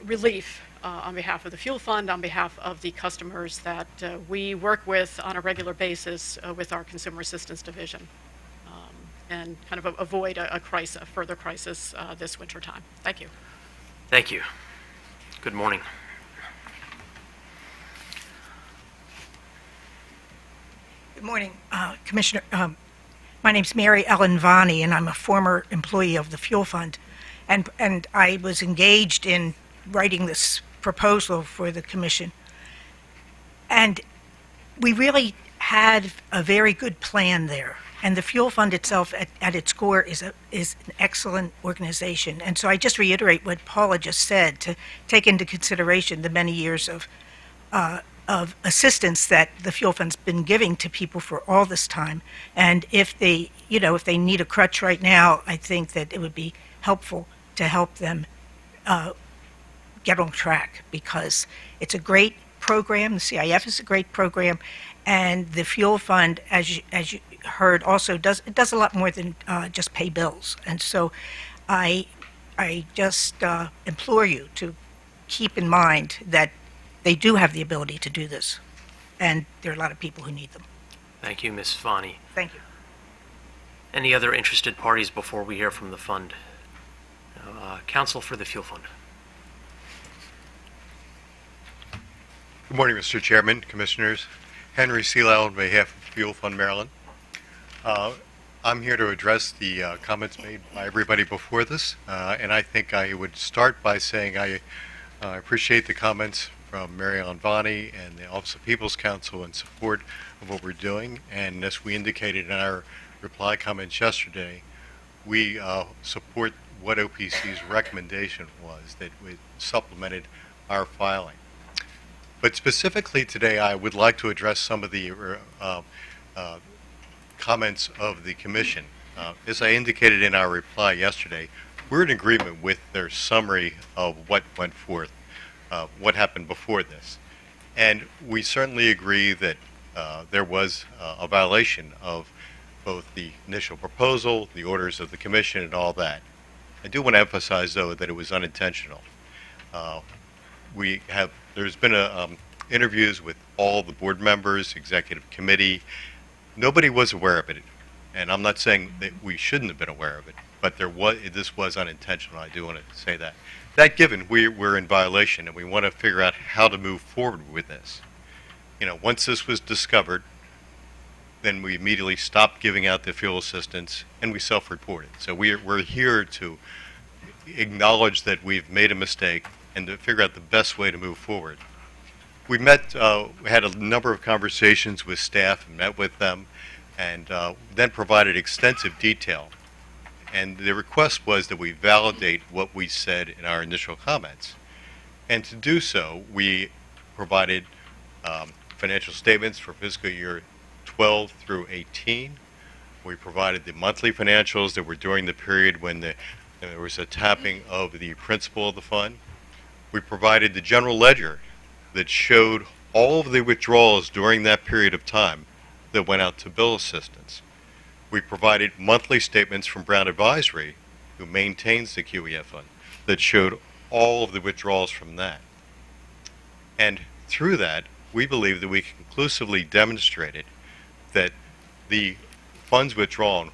relief on behalf of the Fuel Fund, on behalf of the customers that we work with on a regular basis with our Consumer Assistance Division, and kind of avoid a further crisis this winter time. Thank you. Thank you. Good morning. Good morning, Commissioner. My name's Mary Ellen Vani, and I'm a former employee of the Fuel Fund. And I was engaged in writing this proposal for the Commission. And we really had a very good plan there. And the Fuel Fund itself, at its core, is an excellent organization. And so I just reiterate what Paula just said, to take into consideration the many years of assistance that the Fuel Fund's been giving to people for all this time. And if they need a crutch right now, I think that it would be helpful to help them get on track, because it's a great program. The CIF is a great program, and the Fuel Fund, as you heard, also does a lot more than just pay bills. And so I just implore you to keep in mind that they do have the ability to do this, and there are a lot of people who need them. Thank you, Ms. Vani. Thank you. Any other interested parties before we hear from the fund? Counsel for the Fuel Fund. Good morning, Mr. Chairman, Commissioners. Henry Seelau on behalf of Fuel Fund Maryland. I'm here to address the comments made by everybody before this, and I think I would start by saying I appreciate the comments from Mary Ellen Vani and the Office of People's Counsel in support of what we're doing. And as we indicated in our reply comments yesterday, we support what OPC's recommendation was, that we supplemented our filing. But specifically today, I would like to address some of the comments of the Commission. As I indicated in our reply yesterday, we're in agreement with their summary of what went forth, what happened before this. And we certainly agree that there was a violation of both the initial proposal, the orders of the Commission, and all that. I do want to emphasize, though, that it was unintentional. There's been interviews with all the board members, executive committee. Nobody was aware of it, and I'm not saying that we shouldn't have been aware of it, but this was unintentional. I do want to say that. That given, we're in violation, and we want to figure out how to move forward with this. Once this was discovered, then we immediately stopped giving out the fuel assistance, and we self-reported. So we're here to acknowledge that we've made a mistake and to figure out the best way to move forward. We had a number of conversations with staff and met with them, and then provided extensive detail. And the request was that we validate what we said in our initial comments. And to do so, we provided financial statements for fiscal year 12 through 18. We provided the monthly financials that were during the period when there was a tapping of the principal of the fund. We provided the general ledger that showed all of the withdrawals during that period of time that went out to bill assistance. We provided monthly statements from Brown Advisory, who maintains the QEF fund, that showed all of the withdrawals from that. And through that, we believe that we conclusively demonstrated that the funds withdrawn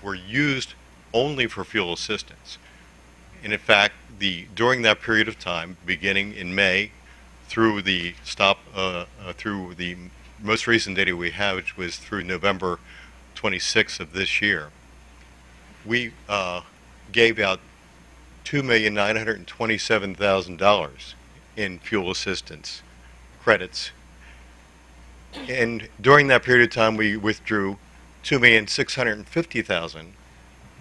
were used only for fuel assistance. And in fact, during that period of time, beginning in May through the through the most recent data we have, which was through November 26th of this year, we gave out $2,927,000 in fuel assistance credits. And during that period of time, we withdrew $2,650,000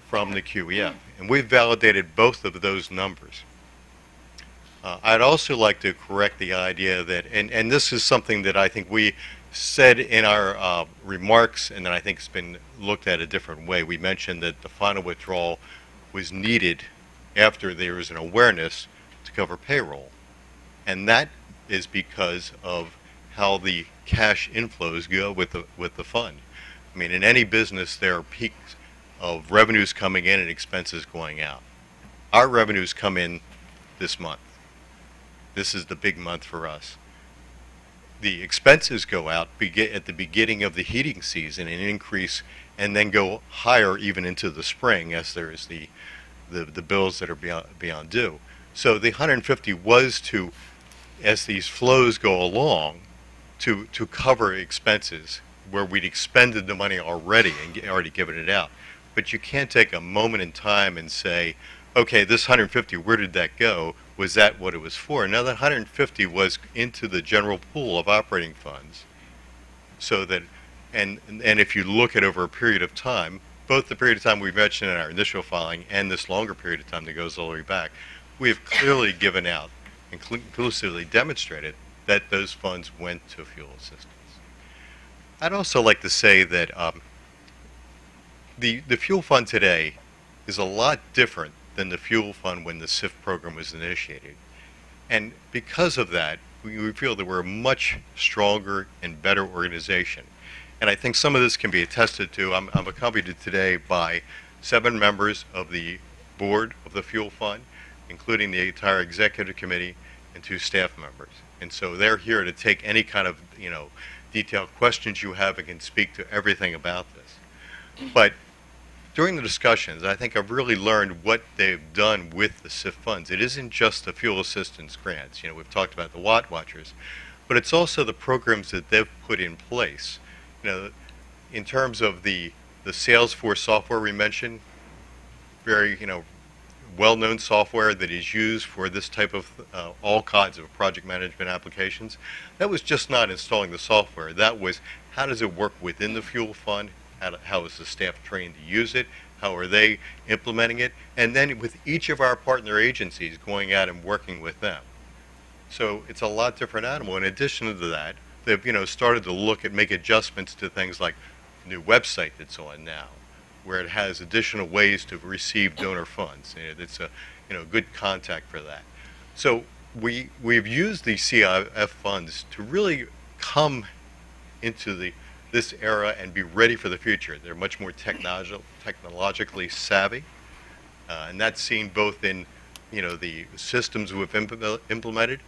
from the QEF. And we've validated both of those numbers. I'd also like to correct the idea that, and this is something that I think we said in our remarks, and then I think it's been looked at a different way. We mentioned that the final withdrawal was needed after there was an awareness to cover payroll. And that is because of how the cash inflows go with the fund. I mean, in any business, there are peaks of revenues coming in and expenses going out. Our revenues come in this month. This is the big month for us. The expenses go out at the beginning of the heating season and increase, and then go higher even into the spring as there is the bills that are beyond due. So the 150 was to, as these flows go along, to cover expenses where we'd expended the money already and already given it out. But you can't take a moment in time and say, okay, this 150, where did that go? Was that what it was for? Now that 150 was into the general pool of operating funds. So that, and if you look at over a period of time, both the period of time we mentioned in our initial filing and this longer period of time that goes all the way back, we have clearly given out and conclusively demonstrated that those funds went to fuel assistance. I'd also like to say that the fuel fund today is a lot different than the fuel fund when the SIF program was initiated. And because of that, we feel that we're a much stronger and better organization. And I think some of this can be attested to. I'm accompanied today by 7 members of the board of the fuel fund, including the entire executive committee and 2 staff members. And so they're here to take any kind of, detailed questions you have and can speak to everything about this. But during the discussions, I think I've really learned what they've done with the SIF funds. It isn't just the fuel assistance grants. We've talked about the Watt Watchers, but it's also the programs that they've put in place. In terms of the Salesforce software we mentioned, very, well-known software that is used for this type of all kinds of project management applications. That was just not installing the software. That was, how does it work within the fuel fund? How is the staff trained to use it? How are they implementing it? And then with each of our partner agencies going out and working with them. So it's a lot different animal. In addition to that, they've started to look at, make adjustments to things like the new website that's on now, where it has additional ways to receive donor funds. It's a good contact for that. So we've used these CIF funds to really come into this era and be ready for the future. They're much more technologically savvy, and that's seen both in the systems we've implemented,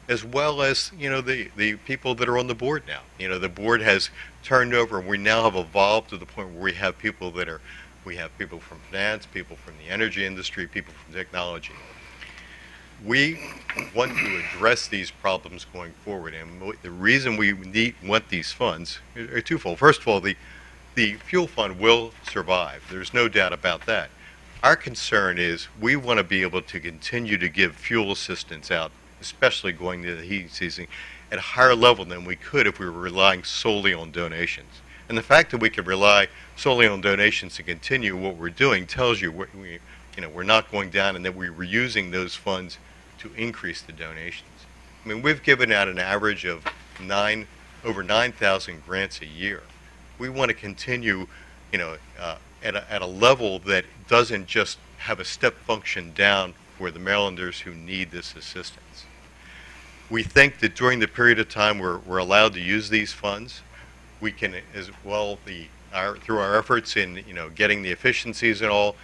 as well as the people that are on the board now. The board has turned over, and we now have evolved to the point where we have people from finance, people from the energy industry, people from technology. We want to address these problems going forward, and the reason we want these funds are twofold. First of all, the fuel fund will survive. There's no doubt about that. Our concern is we want to be able to continue to give fuel assistance out, especially going to the heating season, at a higher level than we could if we were relying solely on donations. And the fact that we can rely solely on donations to continue what we're doing tells you we're not going down, and that we were using those funds to increase the donations. I mean, we've given out an average of over 9,000 grants a year. We want to continue, at a level that doesn't just have a step function down for the Marylanders who need this assistance. We think that during the period of time we're allowed to use these funds, we can, as well, through our efforts in getting the efficiencies and all,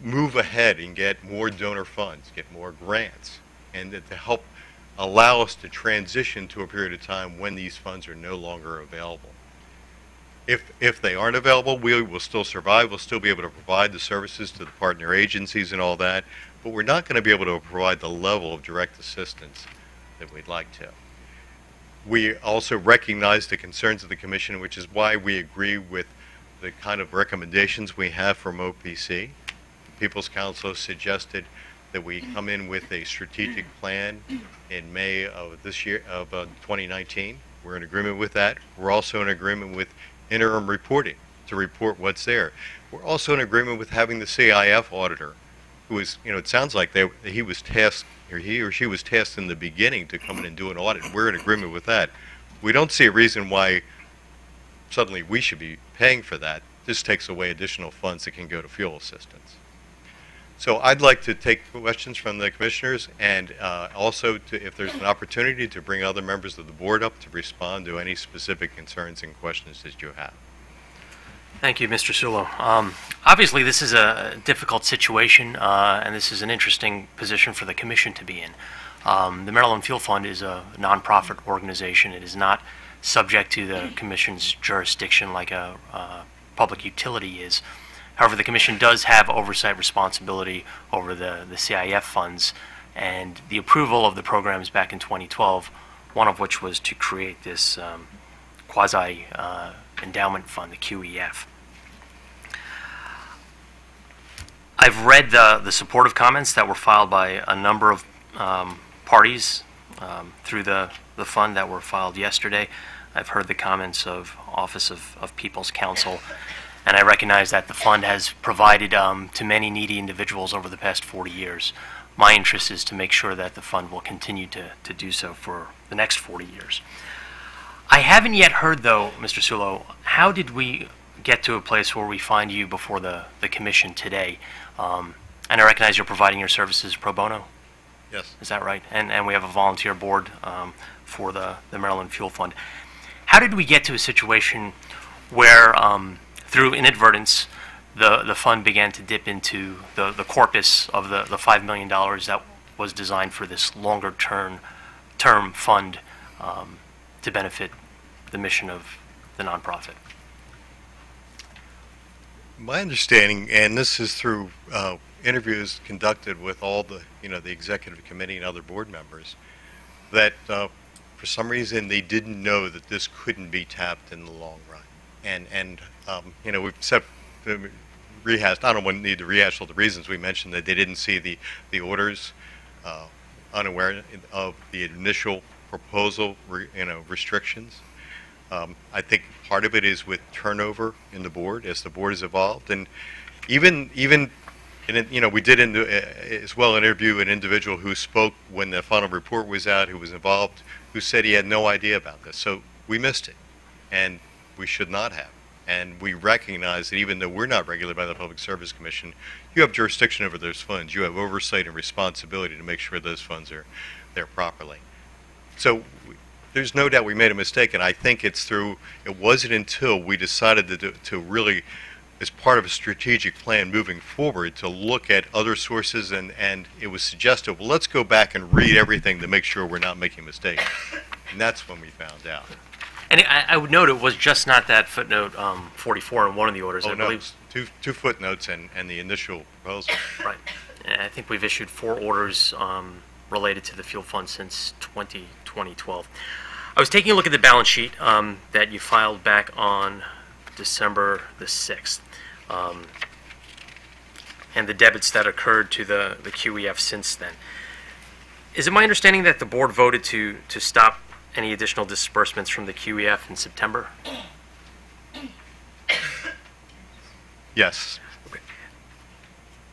move ahead and get more donor funds, get more grants, and to help allow us to transition to a period of time when these funds are no longer available. If they aren't available, we will still survive. We'll still be able to provide the services to the partner agencies and all that, but we're not going to be able to provide the level of direct assistance that we'd like to. We also recognize the concerns of the Commission, which is why we agree with the kind of recommendations we have from OPC. The People's Council suggested that we come in with a strategic plan in May of this year, of 2019. We're in agreement with that. We're also in agreement with interim reporting to report what's there. We're also in agreement with having the CIF auditor, who is, it sounds like he was tasked, or he or she was tasked in the beginning to come in and do an audit. We're in agreement with that. We don't see a reason why suddenly we should be paying for that. This takes away additional funds that can go to fuel assistance. So I'd like to take questions from the commissioners, and also if there's an opportunity to bring other members of the board up to respond to any specific concerns and questions that you have. Thank you, Mr. Sullo. Obviously, this is a difficult situation, and this is an interesting position for the Commission to be in. The Maryland Fuel Fund is a nonprofit organization. It is not subject to the Commission's jurisdiction like a public utility is. However, the Commission does have oversight responsibility over the CIF funds, and the approval of the programs back in 2012, one of which was to create this quasi-endowment fund, the QEF. I've read the supportive comments that were filed by a number of parties through the fund that were filed yesterday. I've heard the comments of Office of People's Counsel, and I recognize that the fund has provided to many needy individuals over the past 40 years. My interest is to make sure that the fund will continue to do so for the next 40 years. I haven't yet heard, though, Mr. Sulo, how did we get to a place where we find you before the Commission today? And I recognize you're providing your services pro bono? Yes. Is that right? And we have a volunteer board for the Maryland Fuel Fund. How did we get to a situation where, through inadvertence, the fund began to dip into the corpus of the $5 million that was designed for this longer term fund to benefit the mission of the nonprofit? My understanding, and this is through interviews conducted with all the executive committee and other board members, that for some reason they didn't know that this couldn't be tapped in the long run. And we've said, rehashed, I don't need to rehash all the reasons we mentioned, that they didn't see the orders, unaware of the initial proposal, restrictions. I think part of it is with turnover in the board as the board has evolved, and even we did as well interview an individual who spoke when the final report was out, who was involved, who said he had no idea about this. So we missed it, and we should not have. And we recognize that even though we're not regulated by the Public Service Commission, you have jurisdiction over those funds. You have oversight and responsibility to make sure those funds are there properly. So there's no doubt we made a mistake, and I think it wasn't until we decided to really, as part of a strategic plan moving forward, to look at other sources, and it was suggested, well, let's go back and read everything to make sure we're not making mistakes. And that's when we found out. And I would note it was just not that footnote 44 in one of the orders. Oh, I no, believe. two footnotes and the initial proposal. Right. And I think we've issued 4 orders related to the fuel fund since 2012. I was taking a look at the balance sheet that you filed back on December the 6th, and the debits that occurred to the QEF since then. Is it my understanding that the board voted to stop any additional disbursements from the QEF in September? Yes. Okay.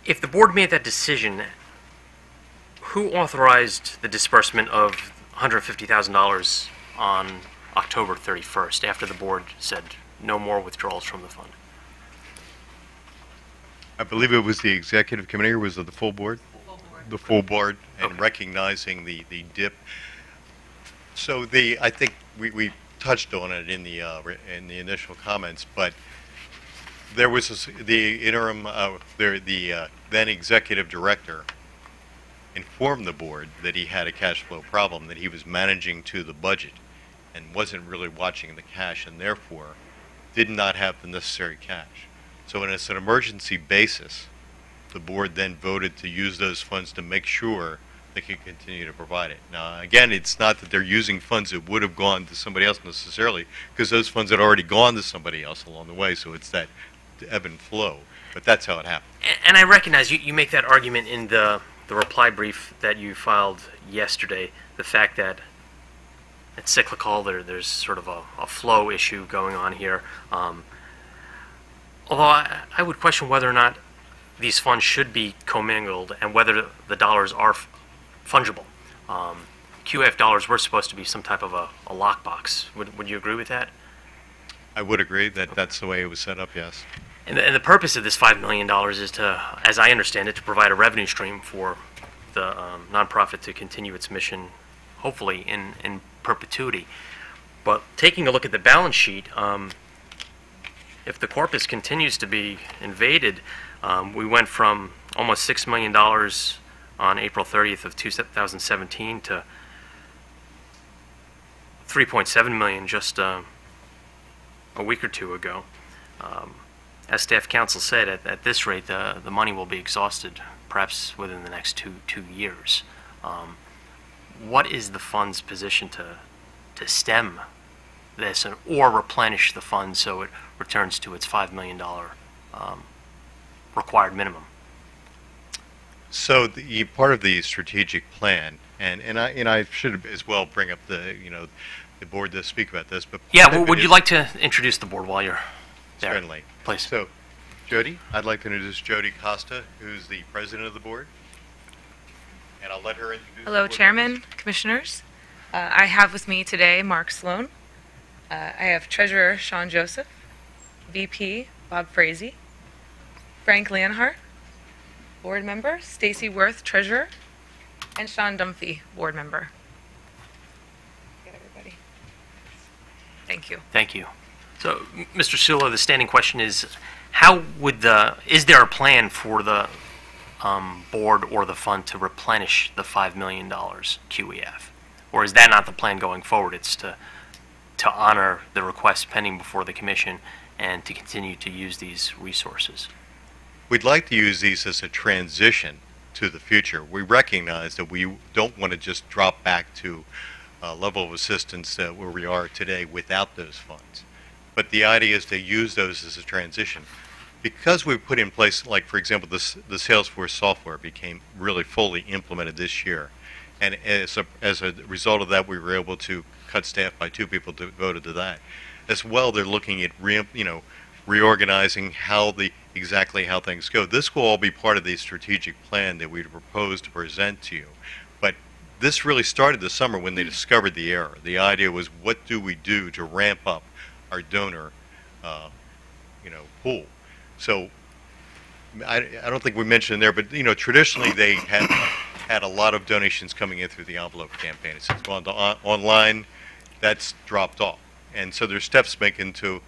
If the board made that decision, who authorized the disbursement of $150,000 on October 31st, after the board said no more withdrawals from the fund? I believe it was the executive committee, or was it the full board? The full board, and Okay. recognizing the dip. So I think we touched on it in the initial comments, but there was the interim, the then executive director informed the board that he had a cash flow problem, that he was managing to the budget and wasn't really watching the cash, and therefore did not have the necessary cash. So as an emergency basis, the board then voted to use those funds to make sure they could continue to provide it. Now, again, it's not that they're using funds that would have gone to somebody else necessarily, because those funds had already gone to somebody else along the way, so it's that ebb and flow. But that's how it happened. And I recognize you make that argument in the reply brief that you filed yesterday, the fact that it's cyclical, there's sort of a flow issue going on here. Although I would question whether or not these funds should be commingled and whether the dollars are fungible. QF dollars were supposed to be some type of a lockbox. Would you agree with that? I would agree that that's the way it was set up, yes. And the purpose of this $5 million is to, as I understand it, to provide a revenue stream for the nonprofit to continue its mission, hopefully in perpetuity. But taking a look at the balance sheet, if the corpus continues to be invaded, we went from almost $6 million on April 30th of 2017 to $3.7 million just a week or two ago. As staff counsel said, at this rate, the money will be exhausted perhaps within the next two years. What is the fund's position to stem this or replenish the fund so it returns to its $5 million required minimum? So the part of the strategic plan, and I should as well bring up the board to speak about this, but Yeah, would you like to introduce the board while you're there? certainly, Please. So, Jody, I'd like to introduce Jody Costa, who's the president of the board, and I'll let her introduce. Hello, the board Chairman, Commissioners. I have with me today Mark Sloan. I have Treasurer Sean Joseph, VP Bob Frazee, Frank Leonhardt, Board Member Stacy Worth, Treasurer, and Sean Dunphy, Board Member. Get everybody. Thank you. Thank you. So, Mr. Sulo, the standing question is, is there a plan for the board or the fund to replenish the $5 million QEF? Or is that not the plan going forward? It's to honor the request pending before the commission and to continue to use these resources? We'd like to use these as a transition to the future. We recognize that we don't want to just drop back to a level of assistance where we are today without those funds. But the idea is to use those as a transition. Because we put in place, like for example, the Salesforce software became really fully implemented this year. And as a result of that, we were able to cut staff by 2 people devoted to that. As well, they're looking at reorganizing exactly how things go. This will all be part of the strategic plan that we proposed to present to you. But this really started this summer when they discovered the error. The idea was, what do we do to ramp up our donor, pool? So I don't think we mentioned there, but traditionally they had a lot of donations coming in through the envelope campaign. It's gone to online. That's dropped off, and so there's steps making to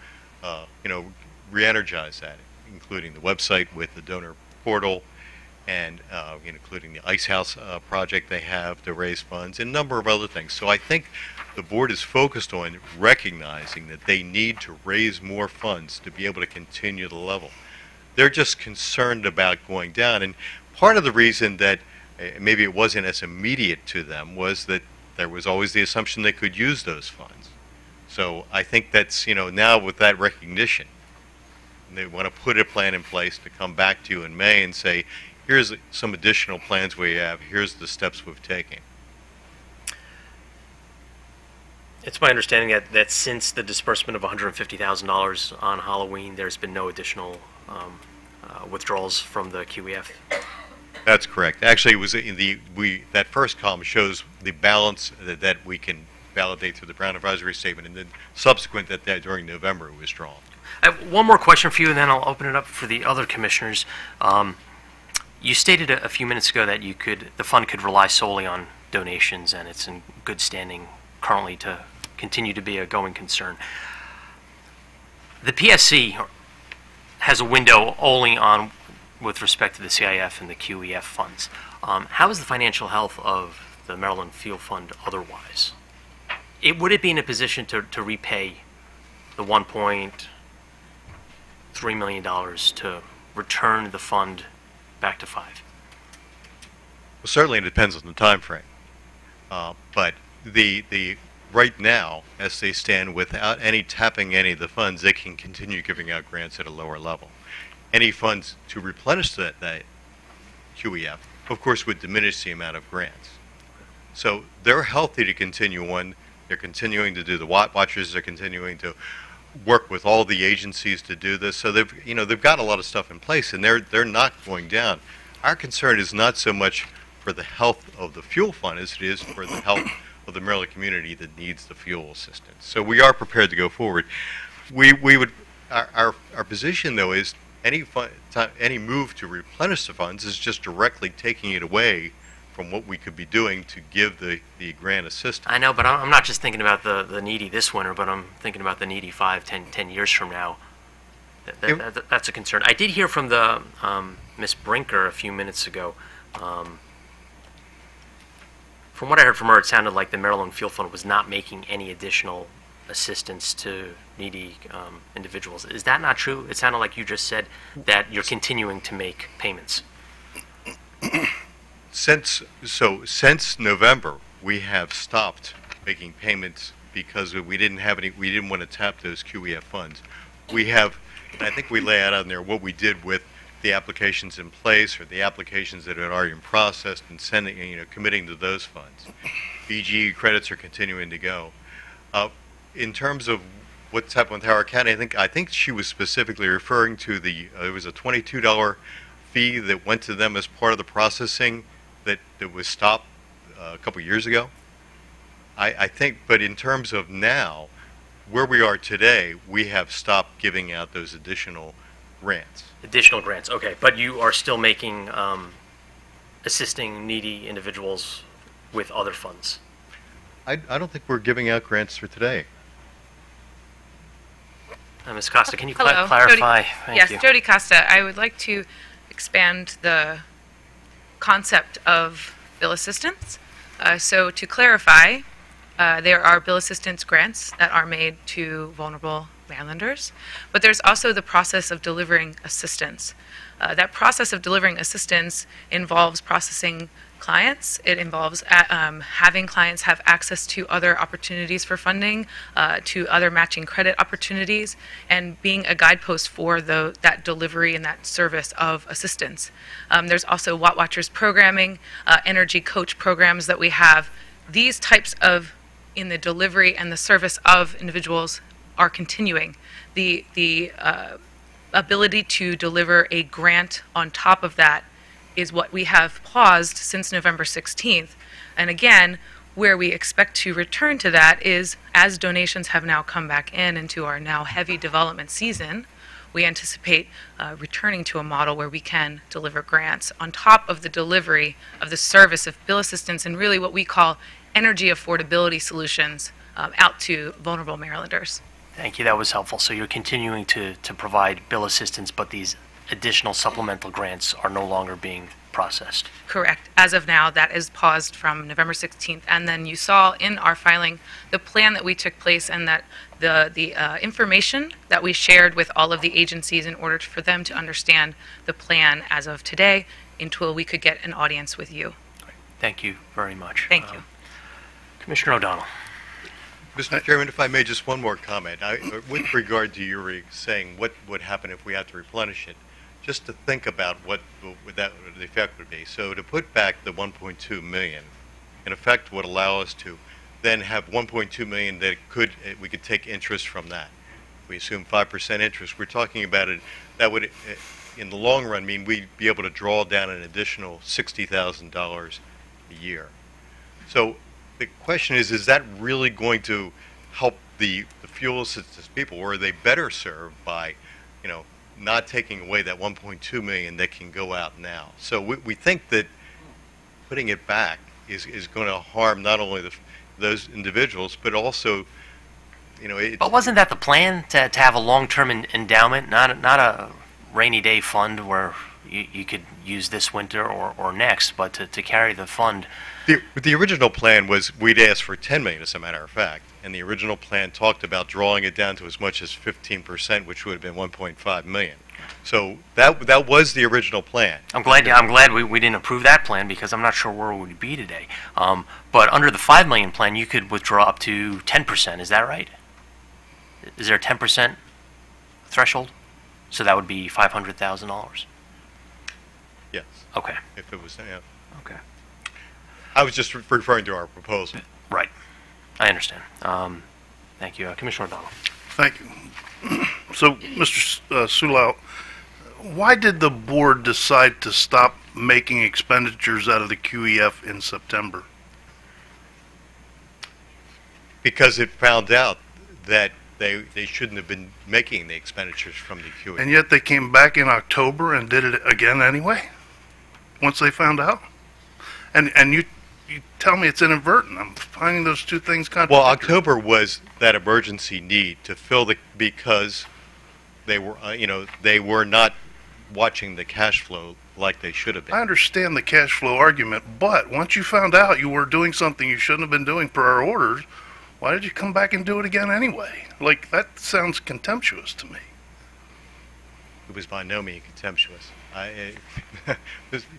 re-energize that, including the website with the donor portal, and including the Ice House project they have to raise funds, and a number of other things. So I think the board is focused on recognizing that they need to raise more funds to be able to continue the level. They're just concerned about going down, and part of the reason that maybe it wasn't as immediate to them was that there was always the assumption they could use those funds. So I think that's, now with that recognition, they want to put a plan in place to come back to you in May and say, here's some additional plans we have, here's the steps we've taken. It's my understanding that since the disbursement of $150,000 on Halloween, there's been no additional withdrawals from the QEF. That's correct. Actually, it was that first column shows the balance that we can validate through the Brown Advisory Statement, and then subsequent that during November it was drawn. I have one more question for you, and then I'll open it up for the other commissioners. You stated a few minutes ago that the fund could rely solely on donations, and it's in good standing currently to continue to be a going concern. The PSC has a window only on with respect to the CIF and the QEF funds. How is the financial health of the Maryland Fuel Fund otherwise? Would it be in a position to repay the $1.3 million to return the fund back to 5? Well, certainly it depends on the time frame. But the right now, as they stand, without tapping any of the funds, they can continue giving out grants at a lower level. Any funds to replenish that QEF, of course, would diminish the amount of grants. So they're healthy to continue on. They're continuing to do the watchers. They're continuing to work with all the agencies to do this. So they've got a lot of stuff in place, and they're not going down. Our concern is not so much for the health of the fuel fund as it is for the health of the Maryland community that needs the fuel assistance. So we are prepared to go forward. Our position though is any move to replenish the funds is just directly taking it away from what we could be doing to give the grant assistance. I know, but I'm not just thinking about the needy this winter, but I'm thinking about the needy 10 years from now. That's a concern. I did hear from the Ms. Brinker a few minutes ago From what I heard from her, it sounded like the Maryland Fuel Fund was not making any additional assistance to needy individuals. Is that not true? It sounded like you just said that you're continuing to make payments. Since November, we have stopped making payments because we didn't want to tap those QEF funds. We have, and I think we lay out on there what we did with the applications in place or the applications that had already been processed and committing to those funds. BGE credits are continuing to go. In terms of what's happened with Howard County, I think she was specifically referring to it was a $22 fee that went to them as part of the processing that was stopped a couple years ago. I think, but in terms of now, where we are today, we have stopped giving out those additional grants. Additional grants, okay. But you are still making, assisting needy individuals with other funds. I don't think we're giving out grants for today. Ms. Costa, can you Hello, clarify? Jody, Thank yes, you. Jody Costa. I would like to expand the concept of bill assistance. So to clarify, there are bill assistance grants that are made to vulnerable Marylanders, but there's also the process of delivering assistance. That process of delivering assistance involves processing clients. It involves having clients have access to other opportunities for funding, to other matching credit opportunities, and being a guidepost for that delivery and that service of assistance. There's also Watt Watchers programming, energy coach programs that we have. These types of, in the delivery and the service of individuals, are continuing. The ability to deliver a grant on top of that is what we have paused since November 16th. And again, where we expect to return to that is as donations have now come back into our now heavy development season, we anticipate returning to a model where we can deliver grants on top of the delivery of the service of bill assistance and really what we call energy affordability solutions out to vulnerable Marylanders. Thank you, that was helpful. So you're continuing to provide bill assistance, but these additional supplemental grants are no longer being processed. Correct. As of now, that is paused from November 16th. And then you saw in our filing the plan that we took place and that the information that we shared with all of the agencies in order for them to understand the plan as of today until we could get an audience with you. Thank you very much. Thank you. Commissioner O'Donnell. Mr. Chairman, if I may, just one more comment. With regard to your saying what would happen if we had to replenish it, just to think about what the effect would be. So to put back the 1.2 million, in effect, would allow us to then have 1.2 million that we could take interest from that. We assume 5% interest. We're talking about it. That would, in the long run, mean we'd be able to draw down an additional $60,000 a year. So the question is that really going to help the fuel assistance people, or are they better served by, not taking away that 1.2 million that can go out now? So we think that putting it back is going to harm not only those individuals, but also, But wasn't that the plan, to have a long-term endowment, not a rainy day fund where you could use this winter or next, but to carry the fund? The original plan was we'd ask for 10 million, as a matter of fact, and the original plan talked about drawing it down to as much as 15%, which would have been 1.5 million. So that was the original plan. I'm glad we didn't approve that plan because I'm not sure where we would be today. But under the 5 million plan, you could withdraw up to 10%. Is that right? Is there a 10% threshold? So that would be $500,000. Yes. Okay. If it was, yeah. Okay. I was just referring to our proposal. Right. I understand. Thank you. Commissioner O'Donnell. Thank you. So, Mr. Sulau, why did the board decide to stop making expenditures out of the QEF in September? Because it found out that they shouldn't have been making the expenditures from the QEF. And yet they came back in October and did it again anyway, once they found out? And you tell me it's inadvertent. I'm finding those two things contradictory. Well, October was that emergency need to fill because they were, they were not watching the cash flow like they should have been. I understand the cash flow argument, but once you found out you were doing something you shouldn't have been doing per our orders, why did you come back and do it again anyway? Like, that sounds contemptuous to me. It was by no means contemptuous.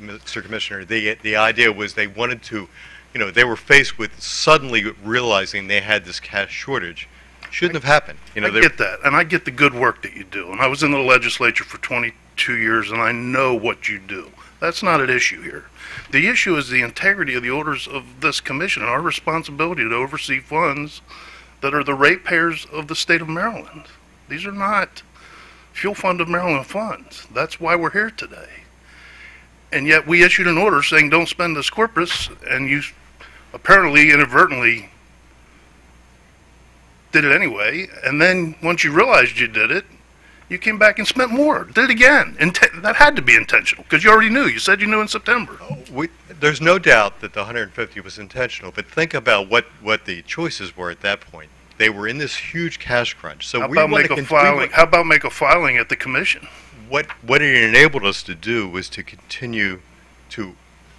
Mr. Commissioner, the idea was they wanted to, they were faced with suddenly realizing they had this cash shortage. Shouldn't have happened. I get that, and I get the good work that you do. And I was in the legislature for 22 years, and I know what you do. That's not an issue here. The issue is the integrity of the orders of this commission and our responsibility to oversee funds that are the ratepayers of the state of Maryland. These are not Fuel Fund of Maryland funds. That's why we're here today. And yet we issued an order saying don't spend this corpus, and you apparently inadvertently did it anyway. And then once you realized you did it, you came back and spent more. Did it again. That had to be intentional because you already knew. You said you knew in September. There's no doubt that the 150 was intentional, but think about what the choices were at that point. They were in this huge cash crunch. So how about make a filing at the commission? What it enabled us to do was to continue to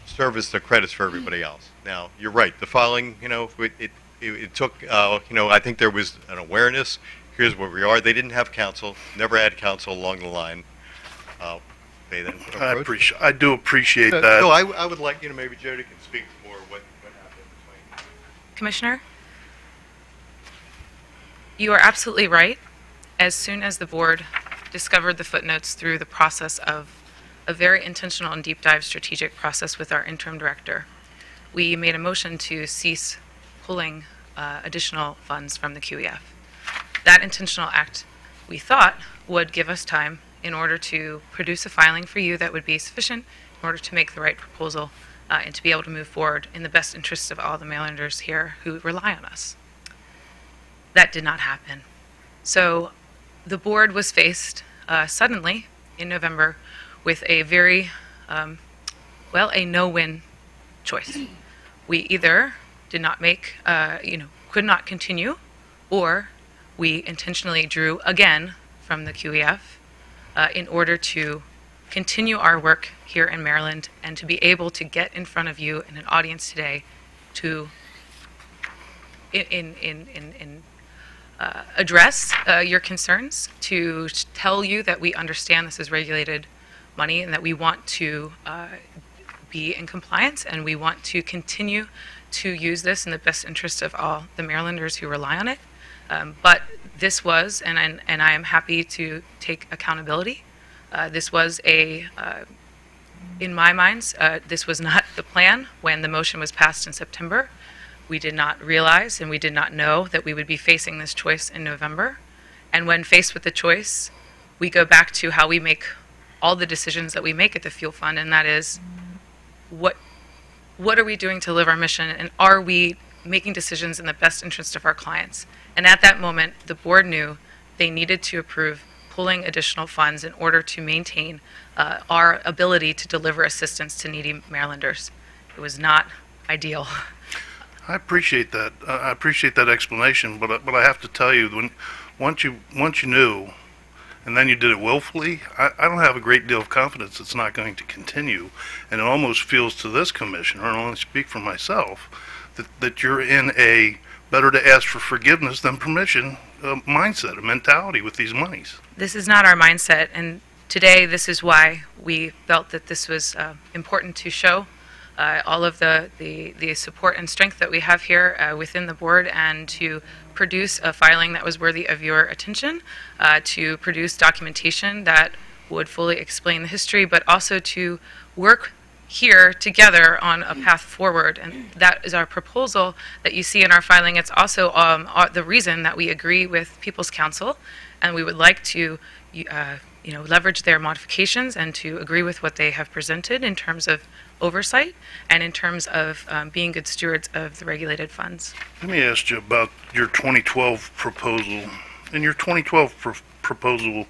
service the credits for everybody else. Now, you're right. The filing, it took, I think there was an awareness. Here's where we are. They didn't have counsel, never had counsel along the line. They then I do appreciate that. No, I would like, maybe Jody can speak to more what happened between. Commissioner, you are absolutely right. As soon as the board discovered the footnotes through the process of a very intentional and deep dive strategic process with our interim director, we made a motion to cease pulling additional funds from the QEF. That intentional act, we thought, would give us time in order to produce a filing for you that would be sufficient in order to make the right proposal and to be able to move forward in the best interests of all the Marylanders here who rely on us. That did not happen. So the board was faced suddenly in November with a very, a no-win choice. We either did not make, could not continue, or we intentionally drew again from the QEF in order to continue our work here in Maryland and to be able to get in front of you in an audience today to address your concerns, to tell you that we understand this is regulated money and that we want to be in compliance and we want to continue to use this in the best interest of all the Marylanders who rely on it. But this was, and I am happy to take accountability, this was in my mind, this was not the plan when the motion was passed in September. We did not realize and we did not know that we would be facing this choice in November. And when faced with the choice, we go back to how we make all the decisions that we make at the Fuel Fund, and that is, what are we doing to live our mission, and are we making decisions in the best interest of our clients? And at that moment, the board knew they needed to approve pulling additional funds in order to maintain our ability to deliver assistance to needy Marylanders. It was not ideal. I appreciate that. I appreciate that explanation, but I have to tell you, once you knew, and then you did it willfully, I don't have a great deal of confidence it's not going to continue. And it almost feels to this commissioner, and I only speak for myself, that you're in a better to ask for forgiveness than permission mindset, a mentality with these monies. This is not our mindset, and today this is why we felt that this was important to show all of the support and strength that we have here within the board, and to produce a filing that was worthy of your attention, to produce documentation that would fully explain the history, but also to work here together on a path forward. And that is our proposal that you see in our filing. It's also the reason that we agree with People's Counsel, and we would like to leverage their modifications and to agree with what they have presented in terms of oversight and in terms of being good stewards of the regulated funds. Let me ask you about your 2012 proposal. In your 2012 proposal,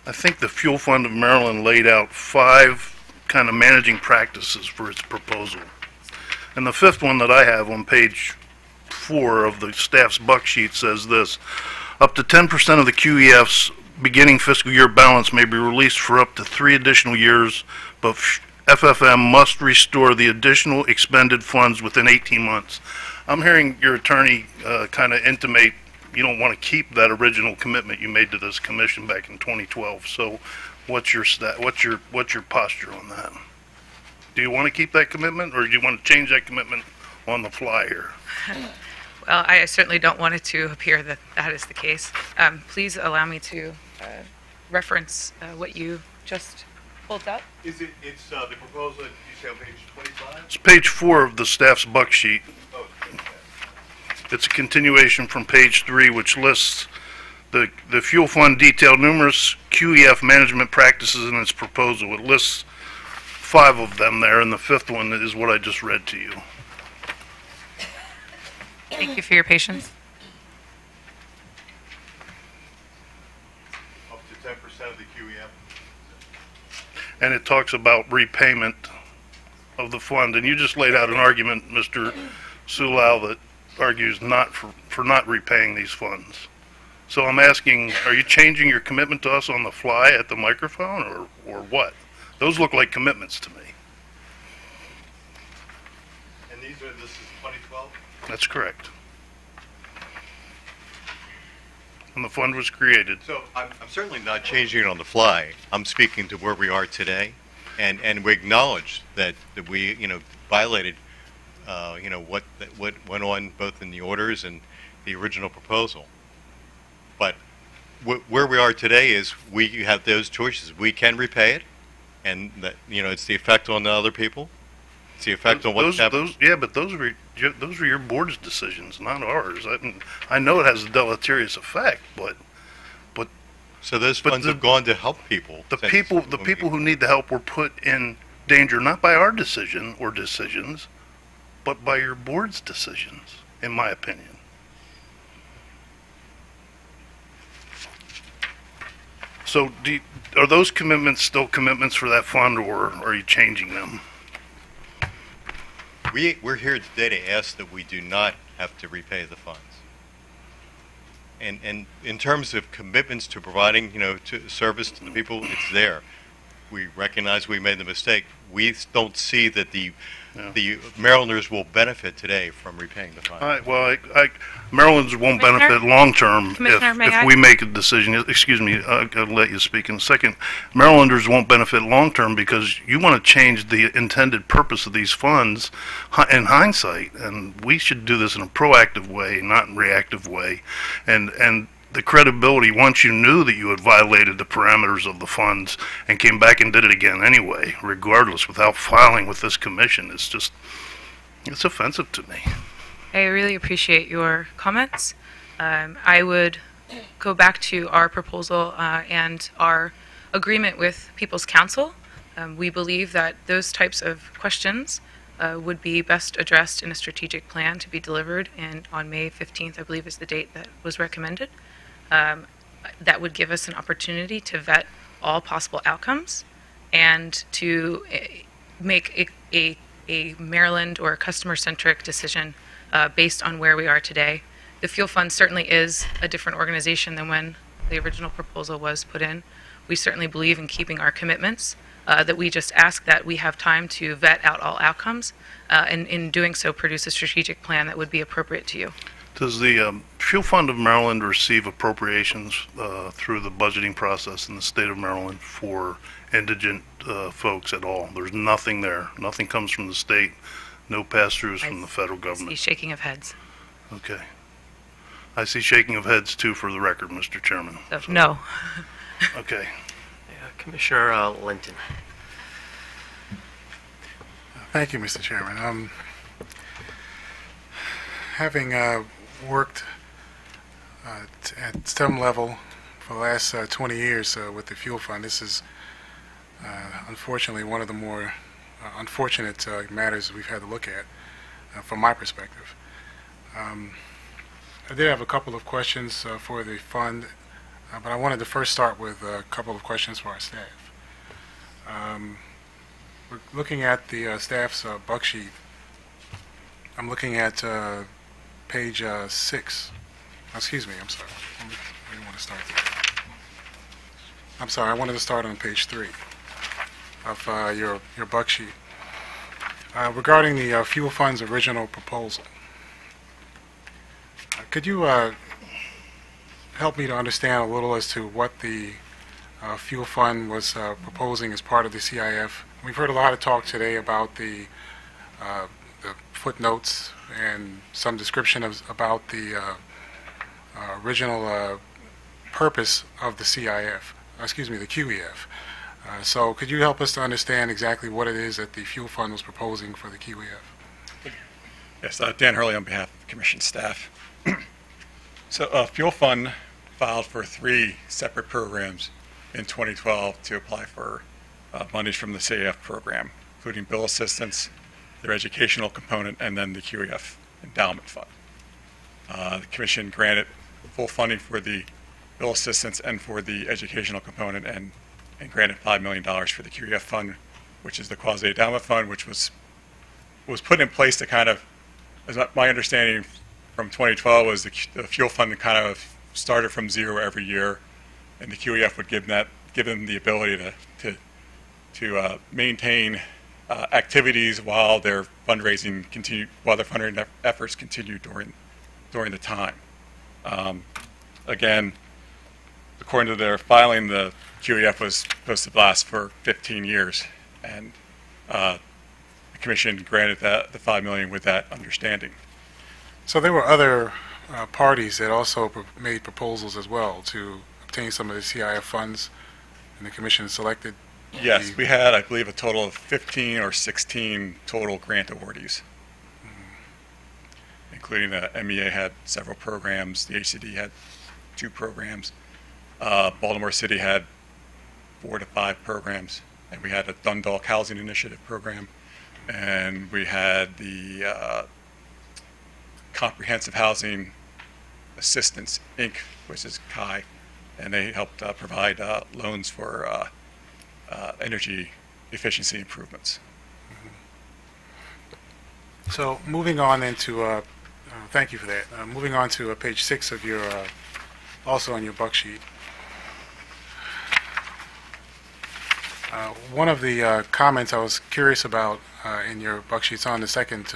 I think the Fuel Fund of Maryland laid out 5 kind of managing practices for its proposal. And the 5th one that I have on page 4 of the staff's buck sheet says this: up to 10% of the QEF's beginning fiscal year balance may be released for up to 3 additional years, but FFM must restore the additional expended funds within 18 months. I'm hearing your attorney kind of intimate you don't want to keep that original commitment you made to this commission back in 2012. So what's your posture on that? Do you want to keep that commitment, or do you want to change that commitment on the fly here? Well, I certainly don't want it to appear that that is the case. Please allow me to reference what you just pulled up. It's the proposal, you say on page 25? It's page 4 of the staff's buck sheet. Oh, It's a continuation from page 3, which lists the fuel fund detailed numerous QEF management practices in its proposal. It lists 5 of them there, and the 5th one is what I just read to you. Thank you for your patience. Up to 10% of the QEF. And it talks about repayment of the fund. And you just laid out an argument, Mr. Sulau, that argues not for not repaying these funds. So I'm asking, are you changing your commitment to us on the fly at the microphone, or what? Those look like commitments to me. And this is 2012? That's correct. When the fund was created. So I'm certainly not changing it on the fly. I'm speaking to where we are today, and we acknowledge that we violated what went on both in the orders and the original proposal. But where we are today is we have those choices. We can repay it, and that it's the effect on the other people. It's the effect on what's happening. Yeah, but those were your board's decisions, not ours. I know it has a deleterious effect, but so those funds have gone to help people. The people who need the help were put in danger not by our decision or decisions, but by your board's decisions, in my opinion. So are those commitments still commitments for that fund, or are you changing them? We're here today to ask that we do not have to repay the funds. And in terms of commitments to providing, to service to the people, it's there. We recognize we made the mistake. We don't see that the Marylanders will benefit today from repaying the funds. Marylanders won't benefit long-term Commissioner, if we make a decision. Excuse me, I'll let you speak in a second. Marylanders won't benefit long-term because you want to change the intended purpose of these funds in hindsight, and we should do this in a proactive way, not in a reactive way. And the credibility, once you knew that you had violated the parameters of the funds and came back and did it again anyway, regardless, without filing with this commission, it's offensive to me. I really appreciate your comments. I would go back to our proposal and our agreement with People's Council. We believe that those types of questions would be best addressed in a strategic plan to be delivered on May 15th, I believe is the date that was recommended. That would give us an opportunity to vet all possible outcomes and to make a Maryland or customer-centric decision based on where we are today. The Fuel Fund certainly is a different organization than when the original proposal was put in. We certainly believe in keeping our commitments, that we just ask that we have time to vet out all outcomes, and in doing so produce a strategic plan that would be appropriate to you. Does the Fuel Fund of Maryland receive appropriations through the budgeting process in the state of Maryland for indigent folks at all? There's nothing there. Nothing comes from the state. No pass-throughs from the federal government. I see shaking of heads. Okay. I see shaking of heads, too, for the record, Mr. Chairman. No. Okay. Commissioner Linton. Thank you, Mr. Chairman. Having worked at some level for the last 20 years with the Fuel Fund, this is unfortunately one of the more unfortunate matters we've had to look at from my perspective. I did have a couple of questions for the fund, but I wanted to first start with a couple of questions for our staff. We're looking at the staff's buck sheet. I'm looking at page 6. Excuse me, I'm sorry. I didn't want to start there. I'm sorry, I wanted to start on page 3 of your buck sheet. Regarding the fuel fund's original proposal, could you help me to understand a little as to what the fuel fund was proposing as part of the CIF? We've heard a lot of talk today about the footnotes and some description about the original purpose of the CIF, excuse me, the QEF. So could you help us to understand exactly what it is that the fuel fund was proposing for the QEF? Yes, Dan Hurley on behalf of the Commission staff. So Fuel Fund filed for 3 separate programs in 2012 to apply for monies from the CAF program, including bill assistance, their educational component, and then the QEF endowment fund. The Commission granted full funding for the bill assistance and for the educational component, and granted $5 million for the QEF fund, which is the quasi-endowment fund, which was put in place to kind of, as my understanding from 2012 was the fuel fund kind of started from zero every year, and the QEF would give them the ability to maintain activities while their fundraising efforts continued during the time. Again, according to their filing, the QEF was supposed to last for 15 years, and the Commission granted the $5 million with that understanding. So there were other parties that also made proposals as well to obtain some of the CIF funds, and the Commission selected. Yes, we had, I believe, a total of 15 or 16 total grant awardees, including the MEA had several programs, the HCD had 2 programs, Baltimore City had 4 to 5 programs, and we had a Dundalk Housing Initiative program, and we had the Comprehensive Housing Assistance, Inc., which is CHI, and they helped provide loans for energy efficiency improvements. So moving on into, thank you for that. Moving on to page 6 of your, also on your buck sheet. One of the comments I was curious about in your buck sheets on the second,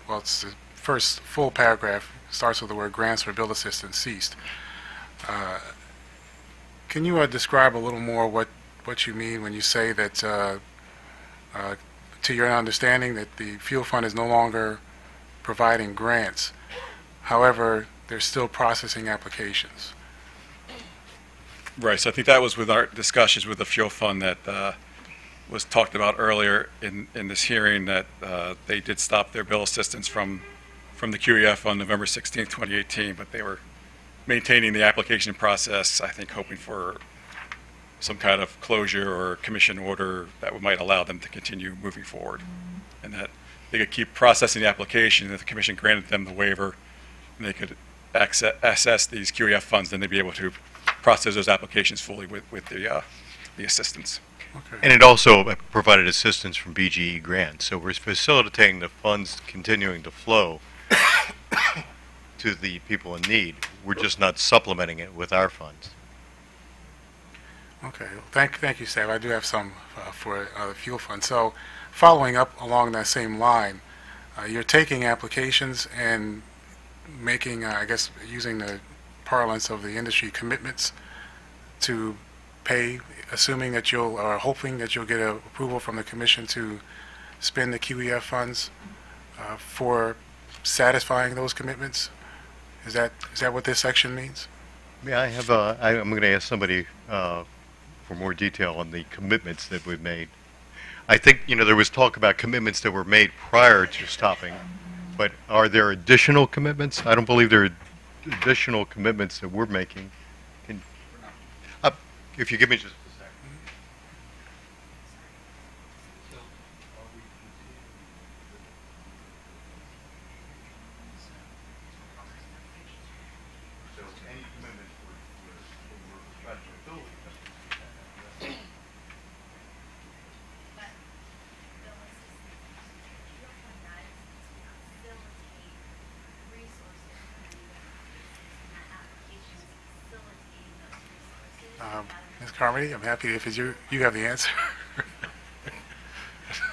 well, it's the first full paragraph, starts with the word grants for bill assistance ceased. Can you describe a little more what you mean when you say that, to your understanding, that the fuel fund is no longer providing grants, however, they're still processing applications? Right, so I think that was with our discussions with the fuel fund that was talked about earlier in this hearing, that they did stop their bill assistance from the QEF on November 16, 2018, but they were maintaining the application process, I think hoping for some kind of closure or commission order that might allow them to continue moving forward, and that they could keep processing the application, and if the commission granted them the waiver, and they could access these QEF funds, then they'd be able to process those applications fully with the assistance. Okay. And it also provided assistance from BGE grants. So we're facilitating the funds continuing to flow to the people in need. We're just not supplementing it with our funds. Okay, well, thank you, Sam. I do have some for the fuel fund. So following up along that same line, you're taking applications and making, I guess, using the parlance of the industry, commitments to pay, assuming that or hoping that you'll get approval from the Commission to spend the QEF funds for satisfying those commitments? Is that what this section means? Yeah, I'm going to ask somebody for more detail on the commitments that we've made. I think, there was talk about commitments that were made prior to stopping, but are there additional commitments? I don't believe there are additional commitments that we're making. If you give me just a second. So any commitment we're trying to fulfill. Ms. Carmody, I'm happy if it's you have the answer.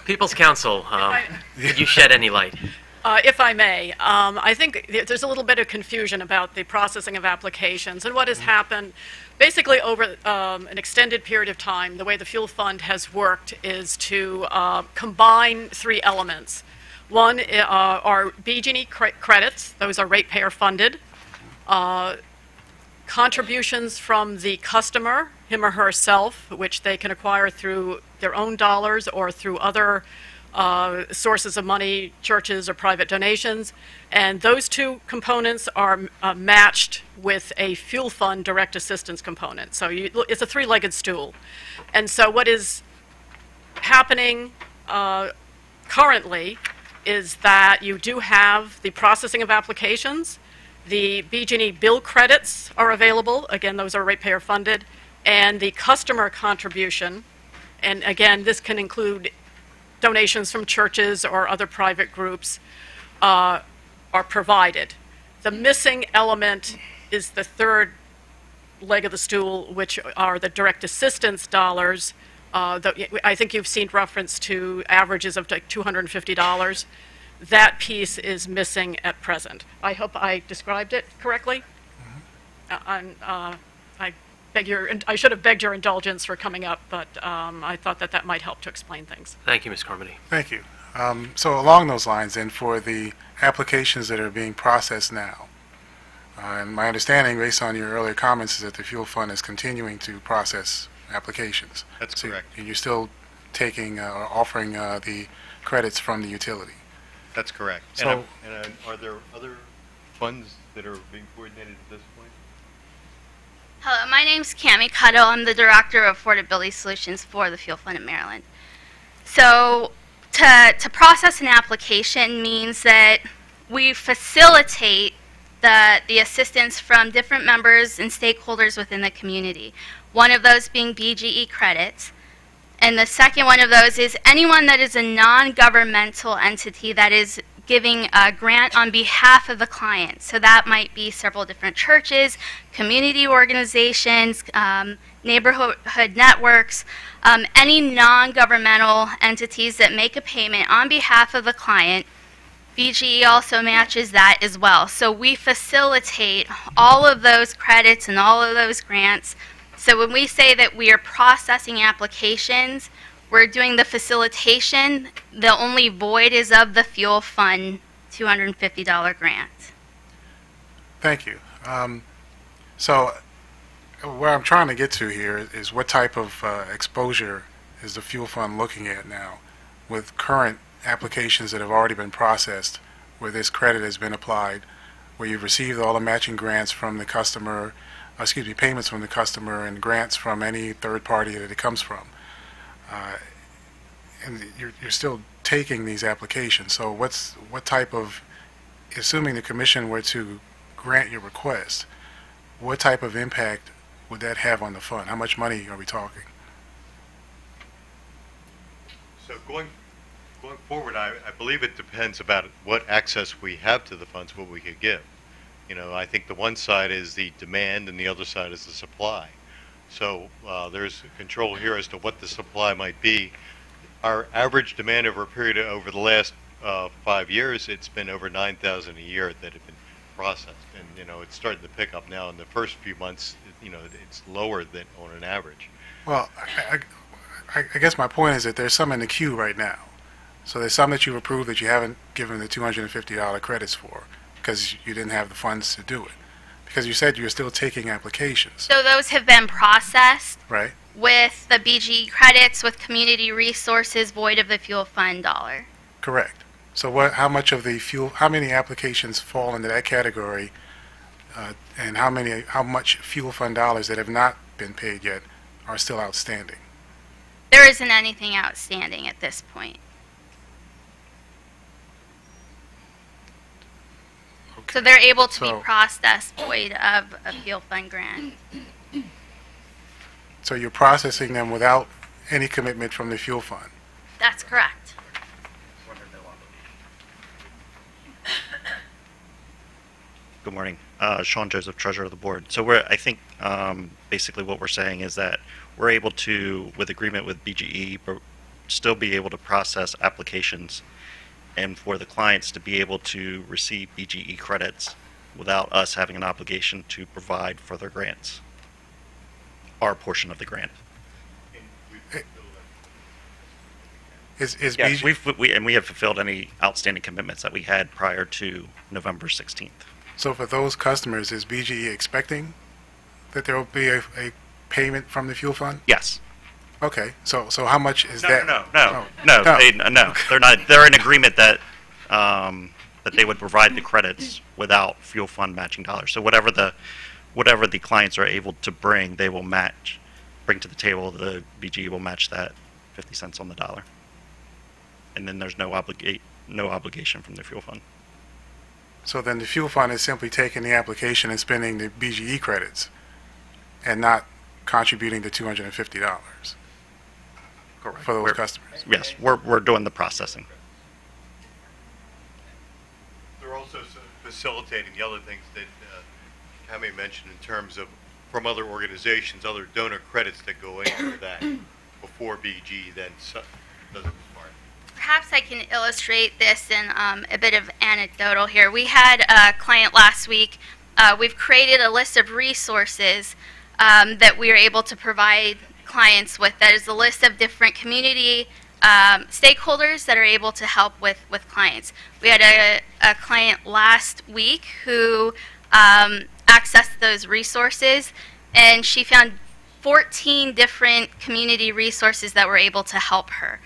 People's Counsel, could you shed any light? If I may, I think there's a little bit of confusion about the processing of applications. And what has happened, basically over an extended period of time, the way the Fuel Fund has worked is to combine three elements. One are BG&E credits. Those are ratepayer funded. Contributions from the customer, him or herself, which they can acquire through their own dollars or through other sources of money, churches or private donations. And those two components are matched with a Fuel Fund direct assistance component. So it's a three-legged stool. And so what is happening currently is that you do have the processing of applications. The BG&E bill credits are available. Again, those are ratepayer funded. And the customer contribution, and again, this can include donations from churches or other private groups, are provided. The missing element is the third leg of the stool, which are the direct assistance dollars. I think you've seen reference to averages of like $250. That piece is missing at present. I hope I described it correctly. I should have begged your indulgence for coming up, but I thought that might help to explain things. Thank you, Ms. Carmody. Thank you. So along those lines, then, for the applications that are being processed now, and my understanding, based on your earlier comments, is that the Fuel Fund is continuing to process applications. That's correct. And you're still taking or offering the credits from the utility. That's correct. So, and are there other funds that are being coordinated at this point? Hello, my name's Cami Cuttle. I'm the Director of Affordability Solutions for the Fuel Fund of Maryland. So to process an application means that we facilitate the assistance from different members and stakeholders within the community. One of those being BG&E credits. And the second one of those is anyone that is a non-governmental entity that is giving a grant on behalf of the client. So that might be several different churches, community organizations, neighborhood networks, any non-governmental entities that make a payment on behalf of the client. BG&E also matches that as well. So we facilitate all of those credits and all of those grants. So when we say that we are processing applications, we're doing the facilitation. The only void is of the Fuel Fund $250 grant. thank you. So where I'm trying to get to here is what type of exposure is the Fuel Fund looking at now with current applications that have already been processed, where this credit has been applied, where you've received all the matching grants from the customer, payments from the customer and grants from any third party that it comes from. And you're still taking these applications. So what type of, assuming the commission were to grant your request, what type of impact would that have on the fund? How much money are we talking? So going forward, I believe it depends about what access we have to the funds, what we could give. You know, I think the one side is the demand and the other side is the supply. So there's control here as to what the supply might be. Our average demand over a period of, over the last 5 years, it's been over 9,000 a year that have been processed. And, you know, it's starting to pick up now. In the first few months, you know, it's lower than on an average. Well, I guess my point is that there's some in the queue right now. So there's some that you've approved that you haven't given the $250 credits for because you didn't have the funds to do it. Because you said you're still taking applications. So those have been processed Right? with the BG credits, with community resources, void of the Fuel Fund dollar. Correct. So how much of the how many applications fall into that category, and how much Fuel Fund dollars that have not been paid yet are still outstanding? There isn't anything outstanding at this point. So they're able to be processed void of a Fuel Fund grant. So you're processing them without any commitment from the Fuel Fund? That's correct. Good morning. Sean Joseph, Treasurer of the Board. So I think basically what we're saying is that we're able to, with agreement with BGE, still be able to process applications and for the clients to be able to receive BGE credits without us having an obligation to provide further grants, our portion of the grant. Is Yes, BGE we have fulfilled any outstanding commitments that we had prior to November 16th. So for those customers, is BGE expecting that there will be a payment from the fuel fund? Yes. Okay, so how much is No, that? no. They're not. They're in agreement that that they would provide the credits without fuel fund matching dollars. So whatever the clients are able to bring, they will bring to the table. The BGE will match that 50 cents on the dollar, and then there's no obligation from the fuel fund. So then the fuel fund is simply taking the application and spending the BGE credits and not contributing the $250 Correct. for those customers. Yes, we're doing the processing. They're also facilitating the other things that Tammy mentioned in terms of from other organizations, other donor credits that go into that before BG then does the part. Perhaps I can illustrate this in a bit of anecdotal here. We had a client last week. We've created a list of resources that we are able to provide clients with. That is a list of different community stakeholders that are able to help with clients. We had a client last week who accessed those resources, and she found 14 different community resources that were able to help her.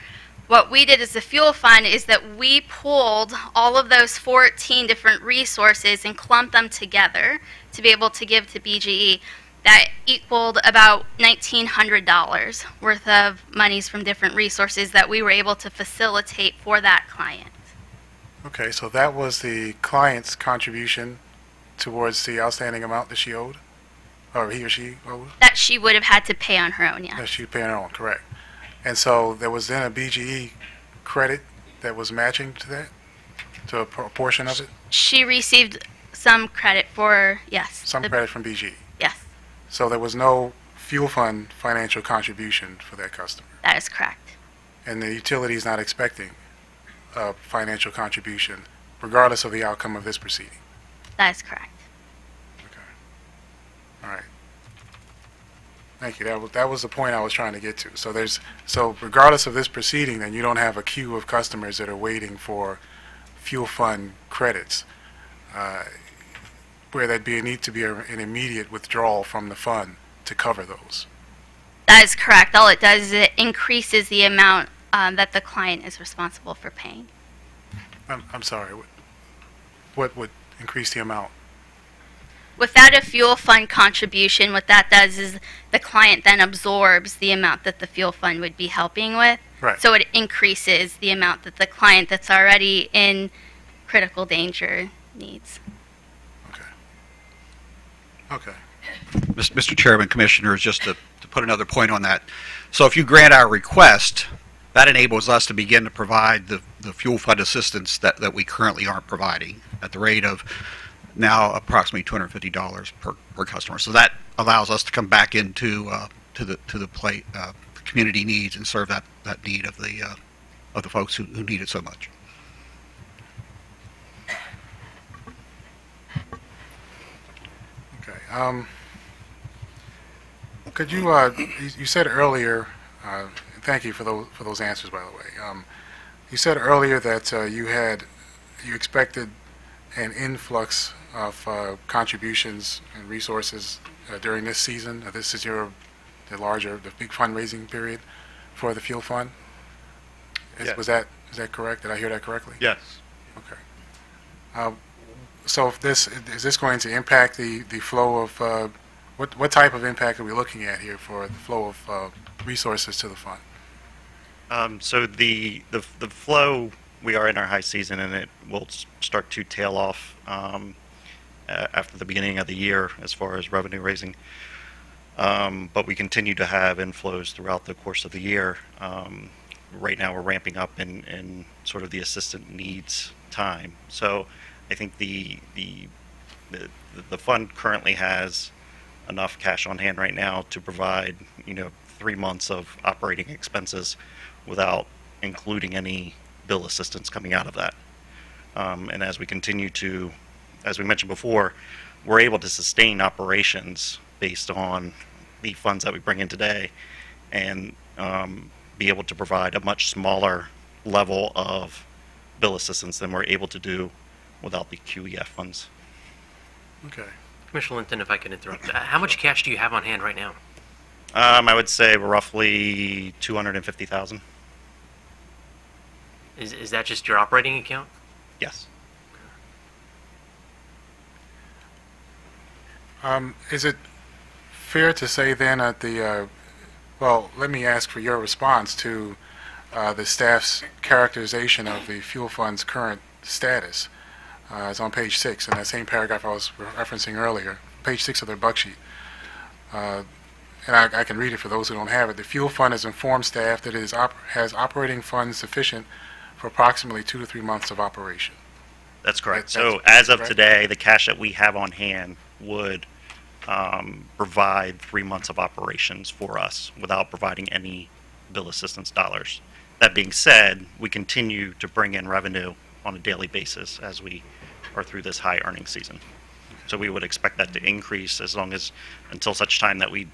What we did as a fuel fund is that we pulled all of those 14 different resources and clumped them together to be able to give to BGE. That equaled about $1,900 worth of monies from different resources that we were able to facilitate for that client. Okay, so that was the client's contribution towards the outstanding amount that she owed, or he or she owed? That she would have had to pay on her own, yes. That she paid on her own, correct. And so there was then a BGE credit that was matching to that, to a portion of it? She received some credit for, yes. Some credit from BGE? Yes, So there was no fuel fund financial contribution for that customer? that is correct. And the utility is not expecting a financial contribution regardless of the outcome of this proceeding? That is correct. All right. Thank you. That was the point I was trying to get to. So regardless of this proceeding, then you don't have a queue of customers that are waiting for fuel fund credits, where there'd need to be an immediate withdrawal from the fund to cover those. That is correct. All it does is it increases the amount that the client is responsible for paying. I'm sorry. What would increase the amount? Without a fuel fund contribution, what that does is the client then absorbs the amount that the fuel fund would be helping with. Right. So it increases the amount that the client that's already in critical danger needs. Okay. Mr. Chairman, Commissioners, just to put another point on that. So if you grant our request, that enables us to begin to provide the fuel fund assistance that we currently aren't providing at the rate of now approximately $250 per customer. So that allows us to come back into to the plate, community needs, and serve that need of the folks who need it so much. Okay. Could you you said earlier, thank you for those answers, by the way. You said earlier that you expected an influx of contributions and resources during this season. This is the big fundraising period for the fuel fund. Yes. Is that correct? Did I hear that correctly? Yes. Okay. So is this going to impact the flow of what type of impact are we looking at here for the flow of resources to the fund? So the flow, we are in our high season, and it will start to tail off after the beginning of the year as far as revenue raising. But we continue to have inflows throughout the course of the year. Right now we're ramping up in sort of the assistant needs time. So I think the the fund currently has enough cash on hand right now to provide, 3 months of operating expenses without including any bill assistance coming out of that. And as we continue to, as we mentioned before, we're able to sustain operations based on the funds that we bring in today and be able to provide a much smaller level of bill assistance than we're able to do without the QEF funds. Okay. Commissioner Linton, if I can interrupt, how much cash do you have on hand right now? I would say roughly 250,000. Is that just your operating account? Yes. Is it fair to say then that well, let me ask for your response to the staff's characterization of the fuel fund's current status. It's on page 6, in that same paragraph I was referencing earlier, page 6 of their buck sheet. And I can read it for those who don't have it. The fuel fund has informed staff that it has operating funds sufficient for approximately 2 to 3 months of operation. That's correct. That's So as of correct? today, the cash that we have on hand would provide 3 months of operations for us without providing any bill assistance dollars. That being said, we continue to bring in revenue on a daily basis as we are through this high earnings season. So we would expect that to increase until such time that we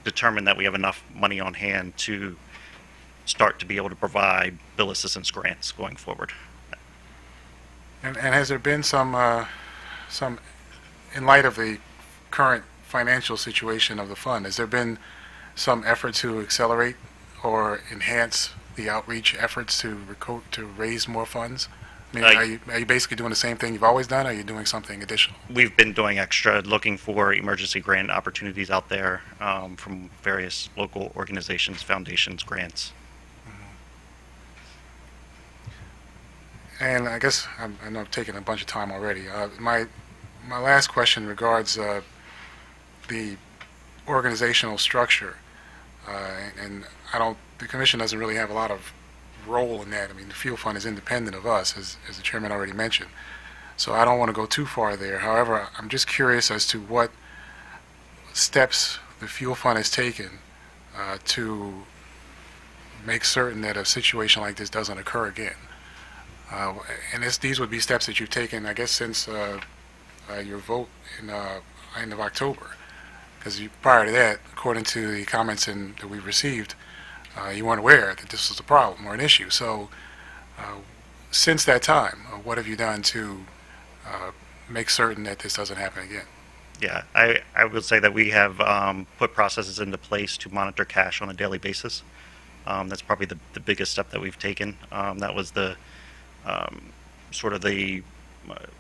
determine that we have enough money on hand to start to be able to provide bill assistance grants going forward. And has there been some, in light of the current financial situation of the fund, has there been some effort to accelerate or enhance the outreach efforts to raise more funds? I mean, are you basically doing the same thing you've always done, or are you doing something additional? We've been doing extra, looking for emergency grant opportunities out there from various local organizations, foundations, grants. And I guess I know I've taken a bunch of time already. My last question regards the organizational structure, and the commission doesn't really have a lot of role in that. I mean, the fuel fund is independent of us, as the chairman already mentioned. So I don't want to go too far there. However, I'm just curious as to what steps the fuel fund has taken to make certain that a situation like this doesn't occur again. And these would be steps that you've taken, I guess, since your vote in end of October. Because prior to that, according to the comments that we received, you weren't aware that this was a problem or an issue. So since that time, what have you done to make certain that this doesn't happen again? Yeah, I would say that we have put processes into place to monitor cash on a daily basis. That's probably the biggest step that we've taken. That was the sort of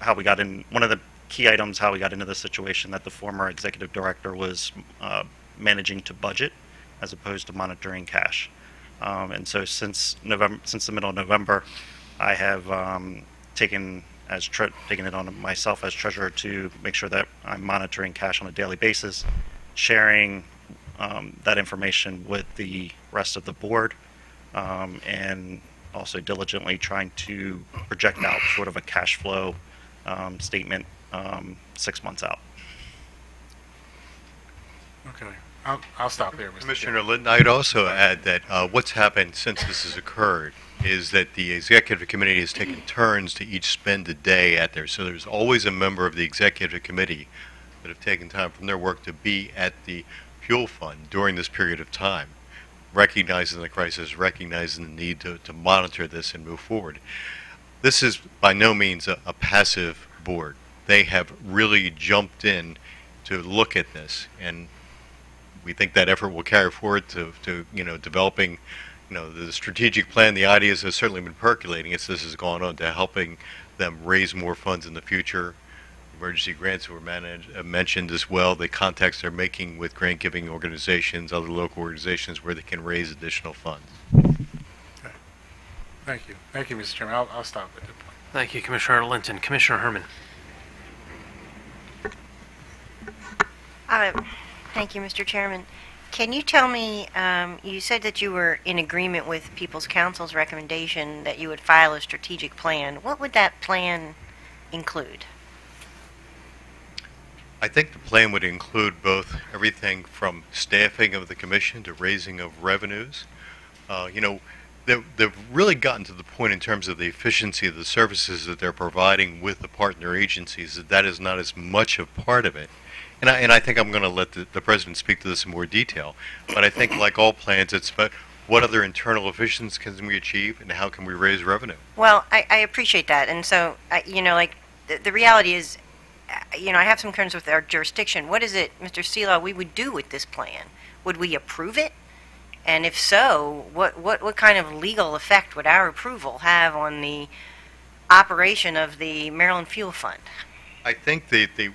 how we got in, one of the key items, how we got into the situation that the former executive director was managing to budget as opposed to monitoring cash. And so since the middle of November, I have taken it on myself as treasurer to make sure that I'm monitoring cash on a daily basis, sharing that information with the rest of the board, and also diligently trying to project out sort of a cash flow statement 6 months out. Okay. I'll stop there, Mr. Commissioner Linton, I'd also add that what's happened since this has occurred is that the executive committee has taken turns to each spend a day at there. So there's always a member of the executive committee that have taken time from their work to be at the fuel fund during this period of time, recognizing the crisis, recognizing the need to monitor this and move forward. This is by no means a passive board. They have really jumped in to look at this, and we think that effort will carry forward to developing the strategic plan. The ideas have certainly been percolating as this has gone on, to helping them raise more funds in the future. Emergency grants were mentioned as well. The contacts they're making with grant-giving organizations, other local organizations, where they can raise additional funds. Okay. Thank you. Thank you, Mr. Chairman. I'll stop at that point. Thank you, Commissioner Linton. Commissioner Herman. Thank you, Mr. Chairman. Can you tell me, you said that you were in agreement with People's Council's recommendation that you would file a strategic plan. What would that plan include? I think the plan would include both everything from staffing of the commission to raising of revenues. They've really gotten to the point in terms of the efficiency of the services that they're providing with the partner agencies that is not as much a part of it. And I think I'm going to let the President speak to this in more detail. But I think, like all plans, it's about what other internal efficiencies can we achieve and how can we raise revenue. Well, I appreciate that. And so, the reality is, I have some concerns with our jurisdiction. What is it, Mr. Seelaw, we would do with this plan? Would we approve it? And if so, what kind of legal effect would our approval have on the operation of the Maryland Fuel Fund? I think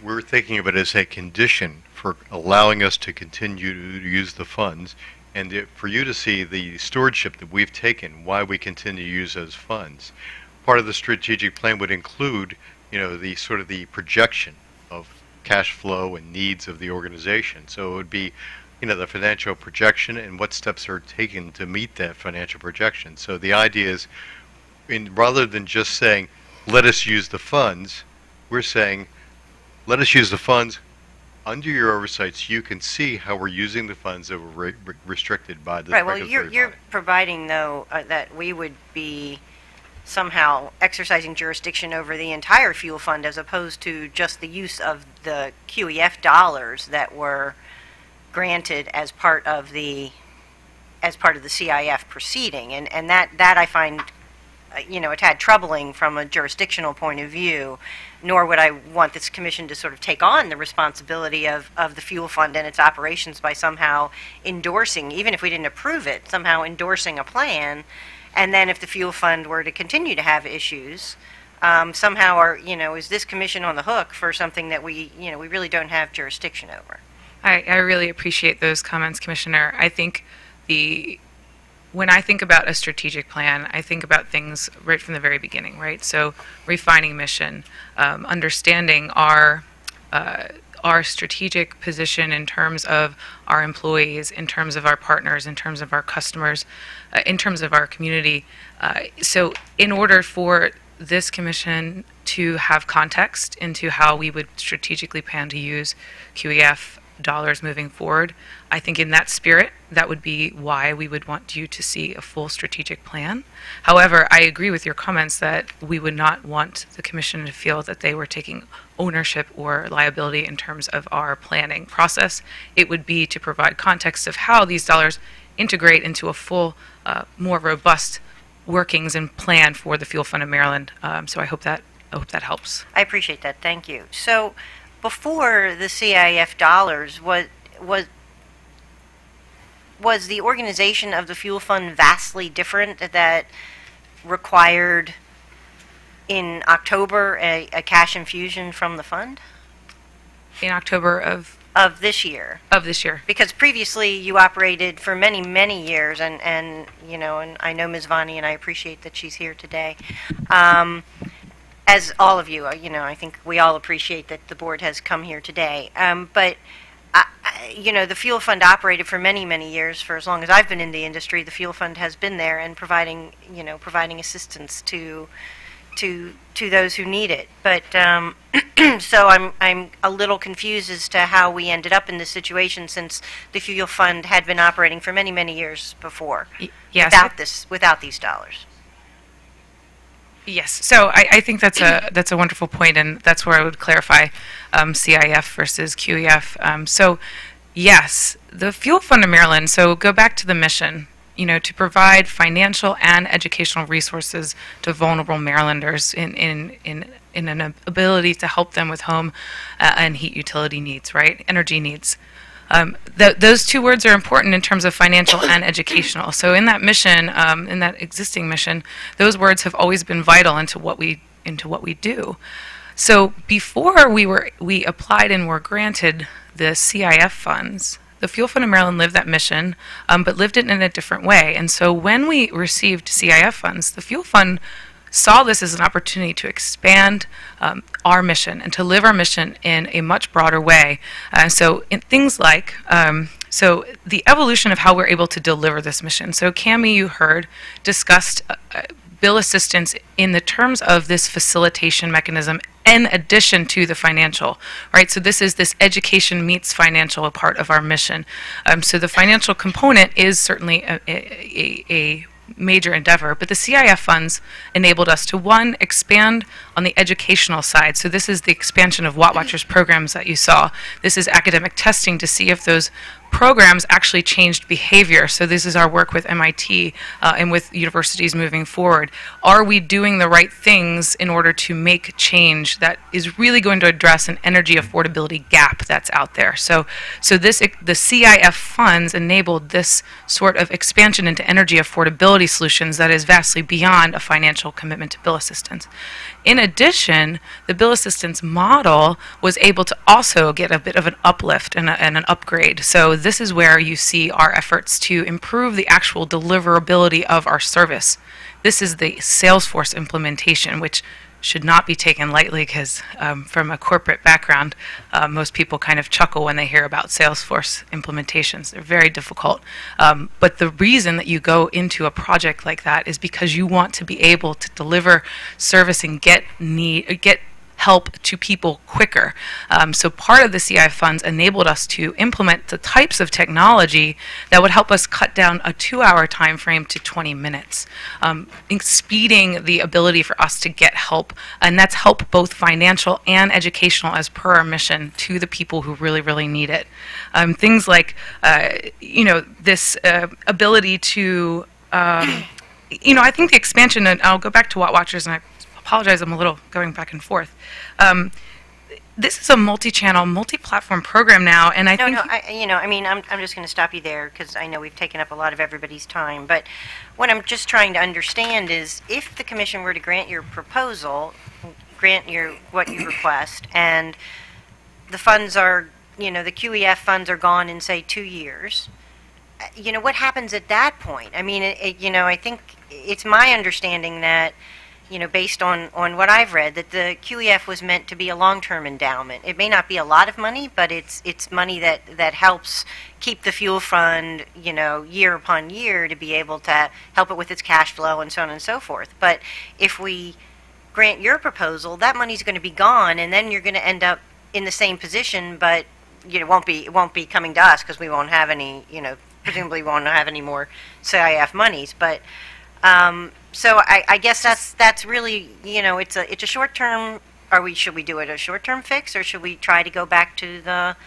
we're thinking of it as a condition for allowing us to continue to use the funds, and for you to see the stewardship that we've taken, why we continue to use those funds. Part of the strategic plan would include, the sort of the projection of cash flow and needs of the organization. So it would be, the financial projection and what steps are taken to meet that financial projection. So the idea is, rather than just saying, let us use the funds, we're saying, let us use the funds under your oversight so you can see how we're using the funds that were restricted by the right. Well, regulatory you're body. providing, though, that we would be somehow exercising jurisdiction over the entire fuel fund as opposed to just the use of the QEF dollars that were granted as part of the CIF proceeding, and that I find a tad troubling from a jurisdictional point of view. Nor would I want this commission to sort of take on the responsibility of the fuel fund and its operations by somehow endorsing, even if we didn't approve it, somehow endorsing a plan, and then if the fuel fund were to continue to have issues, somehow is this commission on the hook for something that we really don't have jurisdiction over? I really appreciate those comments, Commissioner. I think when I think about a strategic plan, I think about things right from the very beginning, right? So refining mission, understanding our strategic position in terms of our employees, in terms of our partners, in terms of our customers, in terms of our community. So in order for this commission to have context into how we would strategically plan to use QEF dollars moving forward, I think in that spirit, that would be why we would want you to see a full strategic plan. However, I agree with your comments that we would not want the commission to feel that they were taking ownership or liability in terms of our planning process. It would be to provide context of how these dollars integrate into a full, more robust workings and plan for the Fuel Fund of Maryland. So I hope that helps. I appreciate that. Thank you. So before the CIF dollars, was the organization of the fuel fund vastly different that required in October a cash infusion from the fund? In October of this year. Of this year. Because previously you operated for many, many years, and and I know Ms. Vani, and I appreciate that she's here today. As all of you, I think we all appreciate that the board has come here today. But the fuel fund operated for many, many years. For as long as I've been in the industry, the fuel fund has been there and providing assistance to those who need it. But so I'm a little confused as to how we ended up in this situation, since the fuel fund had been operating for many, many years before, yes, without these dollars. Yes, so I think that's a wonderful point, and that's where I would clarify CIF versus QEF. So yes, the Fuel Fund of Maryland, so go back to the mission, to provide financial and educational resources to vulnerable Marylanders in an ability to help them with home and heat utility needs, right? Energy needs. Those two words are important in terms of financial and educational. So in that mission, in that existing mission, those words have always been vital into what we do. So before we applied and were granted the CIF funds, the Fuel Fund of Maryland lived that mission, but lived it in a different way. And so when we received CIF funds, the Fuel Fund saw this as an opportunity to expand our mission and to live our mission in a much broader way. So in things like So the evolution of how we're able to deliver this mission. So Cami, you heard, discussed bill assistance in the terms of this facilitation mechanism in addition to the financial, right? So this is this education meets financial part of our mission. So the financial component is certainly a major endeavor, but the CIF funds enabled us to, one, expand on the educational side. So this is the expansion of Watt Watchers programs that you saw. This is academic testing to see if those programs actually changed behavior. So this is our work with MIT and with universities moving forward. Are we doing the right things in order to make change that is really going to address an energy affordability gap that's out there? So the CIF funds enabled this sort of expansion into energy affordability solutions that is vastly beyond a financial commitment to bill assistance. In addition, the bill assistance model was able to also get a bit of an uplift and an upgrade. So this is where you see our efforts to improve the actual deliverability of our service. This is the Salesforce implementation, which should not be taken lightly because from a corporate background, most people kind of chuckle when they hear about Salesforce implementations. They're very difficult. But the reason that you go into a project like that is because you want to be able to deliver service and get help to people quicker. So part of the CI funds enabled us to implement the types of technology that would help us cut down a 2-hour time frame to 20 minutes, speeding the ability for us to get help, and that's help both financial and educational as per our mission to the people who really, really need it. Things like, this ability to, I think the expansion, and I'll go back to Watt Watchers, and I apologize, I'm a little going back and forth. This is a multi-channel, multi-platform program now, and I think... I'm just going to stop you there because I know we've taken up a lot of everybody's time, but what I'm just trying to understand is if the commission were to grant your proposal, what you request, and the funds are, the QEF funds are gone in, say, 2 years, what happens at that point? I mean, I think it's my understanding that based on what I've read, that the QEF was meant to be a long-term endowment. It may not be a lot of money, but it's money that helps keep the fuel fund, year upon year to be able to help it with its cash flow and so on and so forth. But if we grant your proposal, that money's going to be gone, and then you're going to end up in the same position, but it won't be coming to us because we won't have any, presumably won't have any more CIF monies. But so I guess that's really, it's a short-term. Should we do it a short-term fix, or should we try to go back to the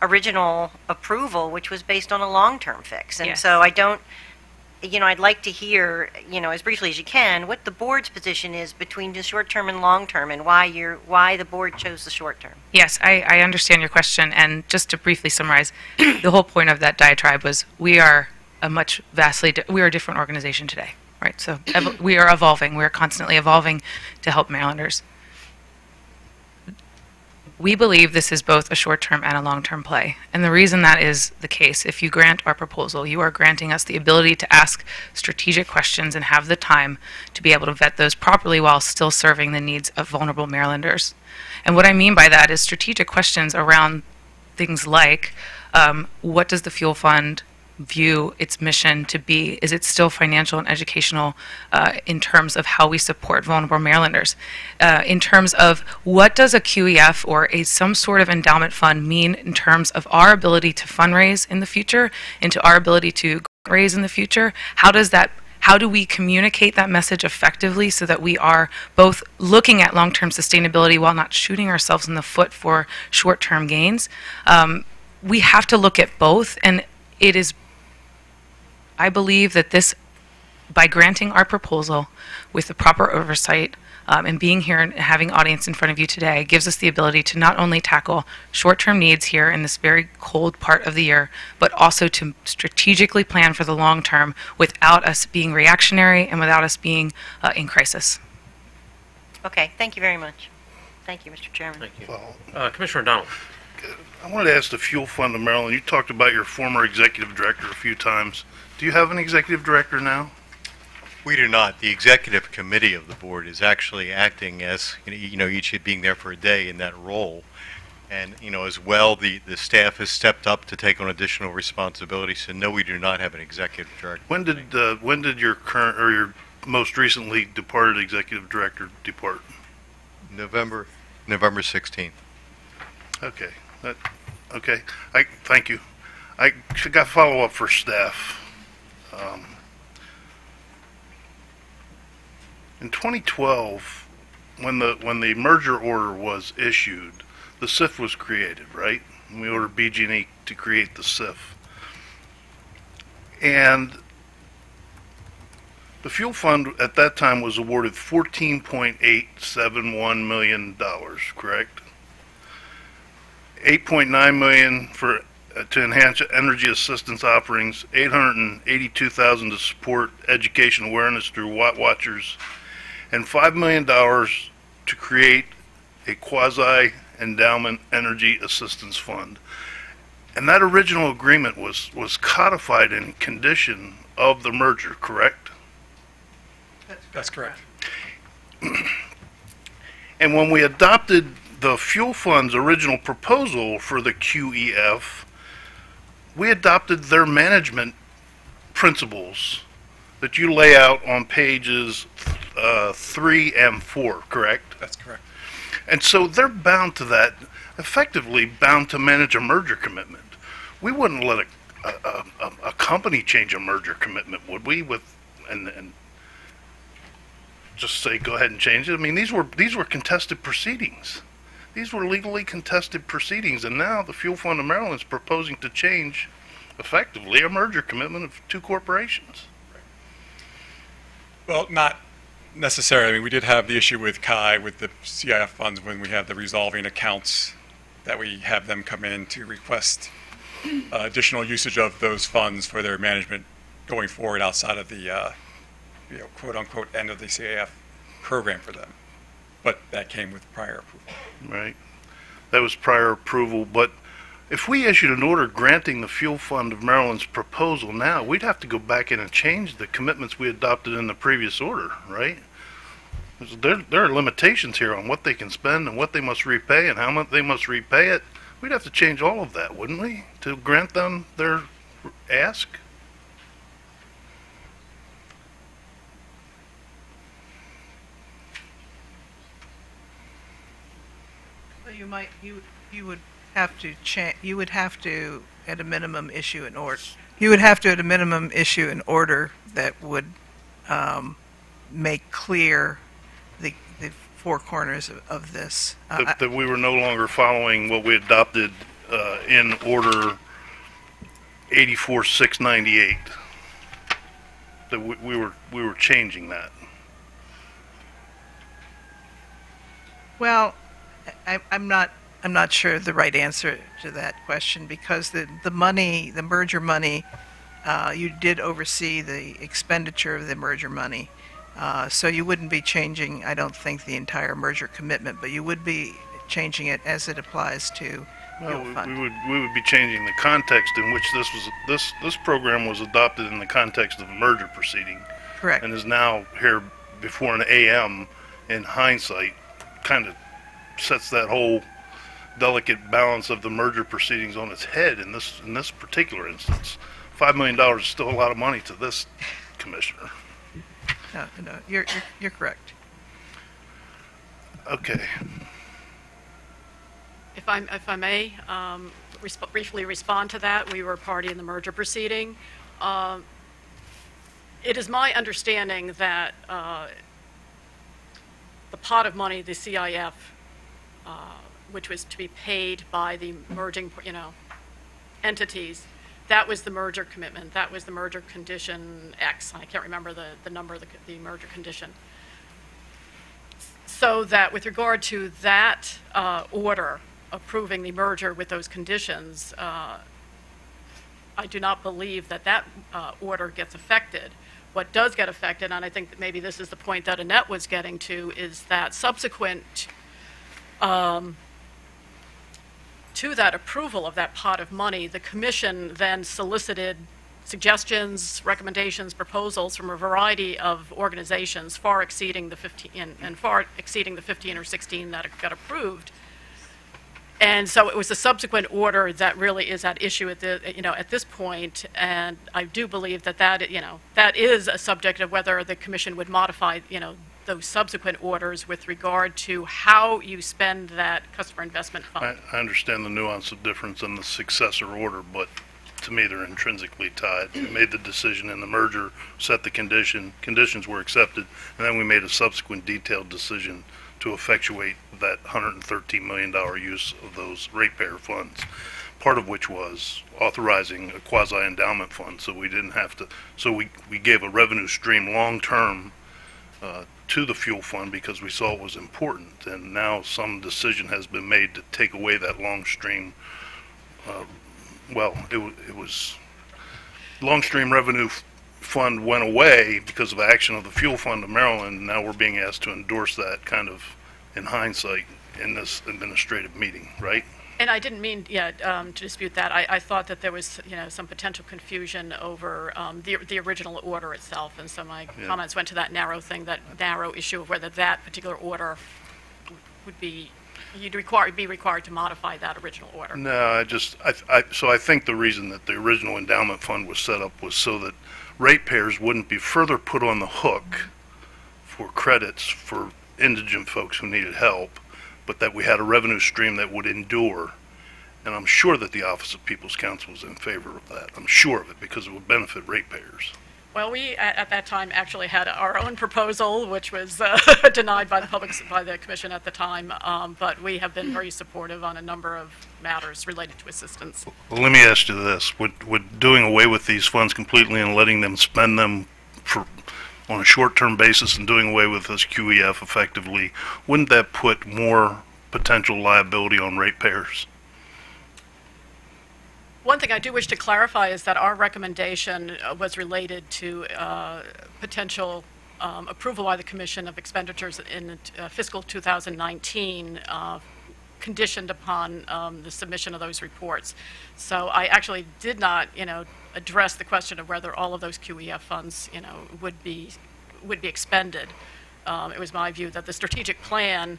original approval, which was based on a long-term fix? And so I don't, I'd like to hear, as briefly as you can, what the board's position is between the short-term and long-term, and why the board chose the short-term. Yes, I understand your question, and just to briefly summarize, the whole point of that diatribe was we are a different organization today. Right, so we are evolving. We are constantly evolving to help Marylanders. We believe this is both a short-term and a long-term play. And the reason that is the case, if you grant our proposal, you are granting us the ability to ask strategic questions and have the time to be able to vet those properly while still serving the needs of vulnerable Marylanders. And what I mean by that is strategic questions around things like, what does the fuel fund view its mission to be? Is it still financial and educational in terms of how we support vulnerable Marylanders? In terms of what does a QEF or some sort of endowment fund mean in terms of our ability to fundraise in the future, into our ability to raise in the future? How do we communicate that message effectively so that we are both looking at long-term sustainability while not shooting ourselves in the foot for short-term gains? We have to look at both, and it is, I believe that by granting our proposal with the proper oversight and being here and having audience in front of you today, gives us the ability to not only tackle short-term needs here in this very cold part of the year, but also to strategically plan for the long term without us being reactionary and without us being in crisis. Okay, thank you very much. Thank you, Mr. Chairman. Thank you. Commissioner O'Donnell. I wanted to ask the Fuel Fund of Maryland, you talked about your former executive director a few times. Do you have an executive director now? We do not. The executive committee of the board is actually acting as, each being there for a day in that role. And, as well, the staff has stepped up to take on additional responsibilities. So no, we do not have an executive director. When did your current, or your most recently departed executive director depart? November 16th. Okay. Okay. Thank you. I got follow-up for staff. In 2012, when the merger order was issued, the SIF was created, right? And we ordered BG&E to create the SIF. And the fuel fund at that time was awarded $14.871 million, correct? $8.9 million for to enhance energy assistance offerings, $882,000 to support education awareness through Watt Watchers, and $5 million to create a quasi-endowment energy assistance fund. And that original agreement was codified in condition of the merger, correct? That's correct. And when we adopted the fuel fund's original proposal for the QEF, we adopted their management principles that you lay out on pages 3 and 4, correct? That's correct. And so they're bound to that, effectively bound to manage a merger commitment. We wouldn't let a company change a merger commitment, would we? And just say go ahead and change it. I mean, these were contested proceedings. These were legally contested proceedings, and now the Fuel Fund of Maryland is proposing to change, effectively, a merger commitment of two corporations. Well, not necessarily. I mean, we did have the issue with CAI, with the CIF funds, when we have the resolving accounts, that we have them come in to request additional usage of those funds for their management going forward outside of the, quote-unquote, end of the CIF program for them. But that came with prior approval. Right. That was prior approval, but if we issued an order granting the Fuel Fund of Maryland's proposal now, we'd have to go back in and change the commitments we adopted in the previous order, right? There are limitations here on what they can spend and what they must repay and how much they must repay it. We'd have to change all of that, wouldn't we, to grant them their ask? Well, you would have to you would have to at a minimum issue an order. You would have to at a minimum issue an order that would make clear the four corners of this. That we were no longer following what we adopted in order 84-698. That we were changing that. Well, I'm not sure of the right answer to that question, because the merger money, you did oversee the expenditure of the merger money. So you wouldn't be changing, I don't think, the entire merger commitment, but you would be changing it as it applies to No, Fuel Fund. we would be changing the context in which this program was adopted in the context of a merger proceeding. Correct. And is now here before an AM, in hindsight, kind of sets that whole delicate balance of the merger proceedings on its head in this particular instance. $5 million is still a lot of money to this commissioner. No, you're correct. Okay. If I may briefly respond to that, we were a party in the merger proceeding. It is my understanding that the pot of money, the CIF, which was to be paid by the merging, entities, that was the merger commitment. That was the merger condition X. I can't remember the number of the merger condition. So that with regard to that order approving the merger with those conditions, I do not believe that order gets affected. What does get affected, and I think that maybe this is the point that Annette was getting to, is that subsequent to that approval of that pot of money, the commission then solicited suggestions, recommendations, proposals from a variety of organizations far exceeding the 15 or 16 that got approved, And so it was a subsequent order that really is at issue at at this point, and I do believe that that is a subject of whether the commission would modify, those subsequent orders with regard to how you spend that customer investment fund. I understand the nuance of difference in the successor order, but to me, they're intrinsically tied. We made the decision in the merger, set the conditions were accepted, and then we made a subsequent detailed decision to effectuate that $113 million use of those ratepayer funds, part of which was authorizing a quasi-endowment fund, so we didn't have to, so we gave a revenue stream long-term to the fuel fund because we saw it was important, and now some decision has been made to take away that long stream. It was long stream revenue fund went away because of action of the fuel fund of Maryland. Now we're being asked to endorse that kind of in hindsight in this administrative meeting, right? And I didn't mean, to dispute that. I thought that there was, some potential confusion over the original order itself, and so my comments went to that narrow issue of whether that particular order would be, you'd be required to modify that original order. No, so I think the reason that the original endowment fund was set up was so that ratepayers wouldn't be further put on the hook for credits for indigent folks who needed help, but that we had a revenue stream that would endure. And I'm sure that the Office of People's Counsel was in favor of that. I'm sure of it because it would benefit ratepayers. Well, we at that time actually had our own proposal, which was denied by the commission at the time. But we have been very supportive on a number of matters related to assistance. Well, let me ask you this: would doing away with these funds completely and letting them spend them on a short-term basis and doing away with this QEF effectively, wouldn't that put more potential liability on ratepayers? One thing I do wish to clarify is that our recommendation was related to potential approval by the Commission of expenditures in fiscal 2019, conditioned upon the submission of those reports. So I actually did not, address the question of whether all of those QEF funds, would be expended. It was my view that the strategic plan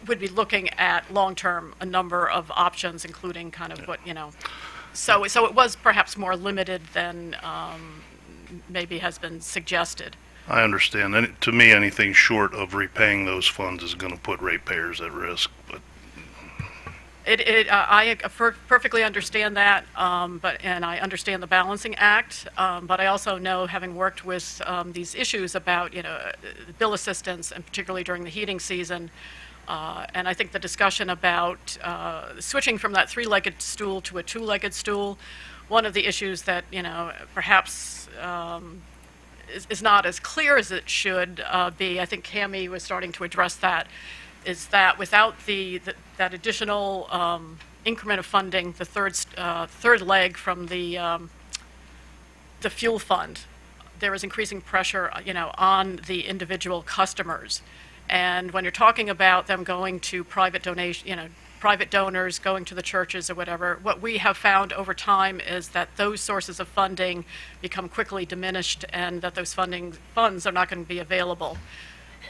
would be looking at long-term a number of options, including kind of what, so it was perhaps more limited than maybe has been suggested. I understand. And to me, anything short of repaying those funds is going to put ratepayers at risk. But I perfectly understand that, and I understand the Balancing Act, but I also know, having worked with these issues about, bill assistance, and particularly during the heating season, and I think the discussion about switching from that three-legged stool to a two-legged stool, one of the issues that, perhaps is not as clear as it should be, I think Cammie was starting to address that, is that without that additional increment of funding, the third leg from the fuel fund, there is increasing pressure, on the individual customers. And when you're talking about them going to private donation, private donors, going to the churches or whatever, what we have found over time is that those sources of funding become quickly diminished, and that those funds are not going to be available.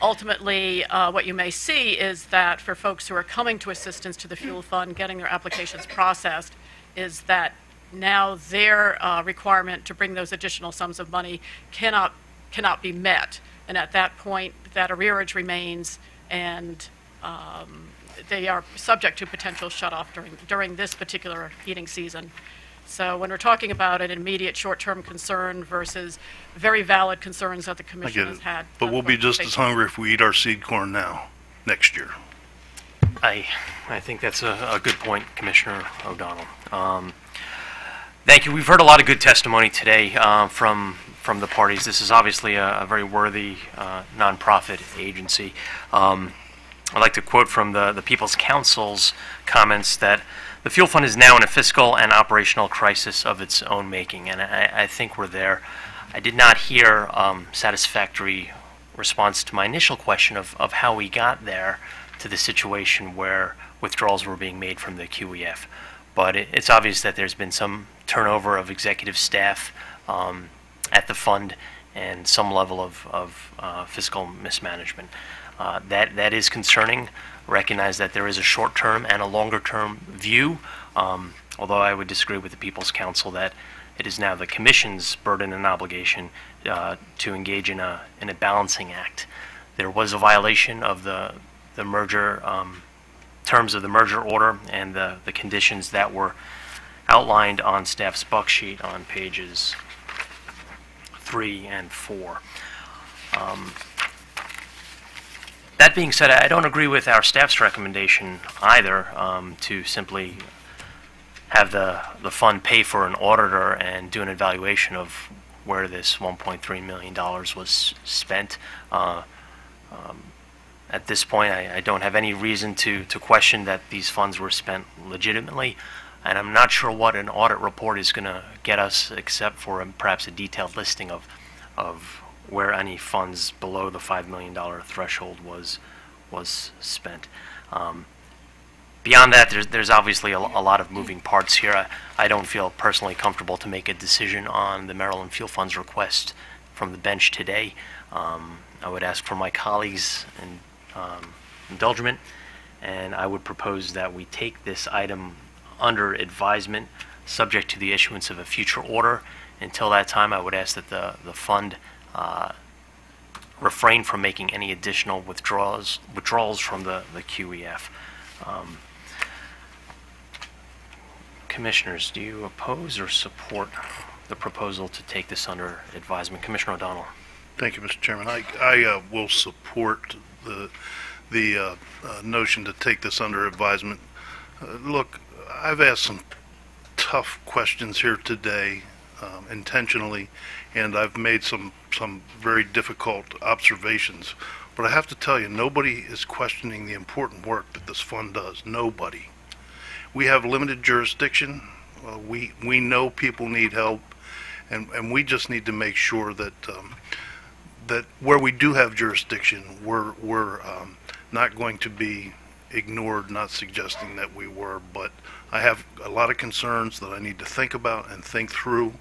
Ultimately, what you may see is that for folks who are coming to assistance to the fuel fund, getting their applications processed, is that now their requirement to bring those additional sums of money cannot be met. And at that point, that arrearage remains, and they are subject to potential shutoff during this particular heating season. So when we're talking about an immediate short-term concern versus very valid concerns that the commission has had. But we'll be just as hungry if we eat our seed corn now, next year. I think that's a good point, Commissioner O'Donnell. Thank you. We've heard a lot of good testimony today from the parties. This is obviously a very worthy nonprofit agency. I'd like to quote from the People's Council's comments that the fuel fund is now in a fiscal and operational crisis of its own making, and I think we're there. I did not hear satisfactory response to my initial question of how we got there to the situation where withdrawals were being made from the QEF. But it's obvious that there's been some turnover of executive staff at the fund and some level of fiscal mismanagement. That is concerning. recognize that there is a short-term and a longer-term view, although I would disagree with the People's Council that it is now the Commission's burden and obligation to engage in a balancing act. There was a violation of the merger terms of the merger order and the conditions that were outlined on staff's buck sheet on pages 3 and 4. That being said, I don't agree with our staff's recommendation either to simply have the fund pay for an auditor and do an evaluation of where this $1.3 million was spent. At this point, I don't have any reason to question that these funds were spent legitimately, and I'm not sure what an audit report is going to get us except for perhaps a detailed listing of where any funds below the $5 million threshold was spent. Beyond that, there's obviously a lot of moving parts here. I don't feel personally comfortable to make a decision on the Maryland Fuel Fund's request from the bench today. I would ask for my colleagues' indulgence, and I would propose that we take this item under advisement, subject to the issuance of a future order. Until that time, I would ask that the fund refrain from making any additional withdrawals from the QEF. Commissioners, do you oppose or support the proposal to take this under advisement? Commissioner O'Donnell. Thank you, Mr. Chairman. I will support the notion to take this under advisement. Look, I've asked some tough questions here today intentionally, and I've made some very difficult observations. But I have to tell you, nobody is questioning the important work that this fund does. Nobody. We have limited jurisdiction. We know people need help, and we just need to make sure that that where we do have jurisdiction, we're not going to be ignored, not suggesting that we were, but I have a lot of concerns that I need to think about and think through.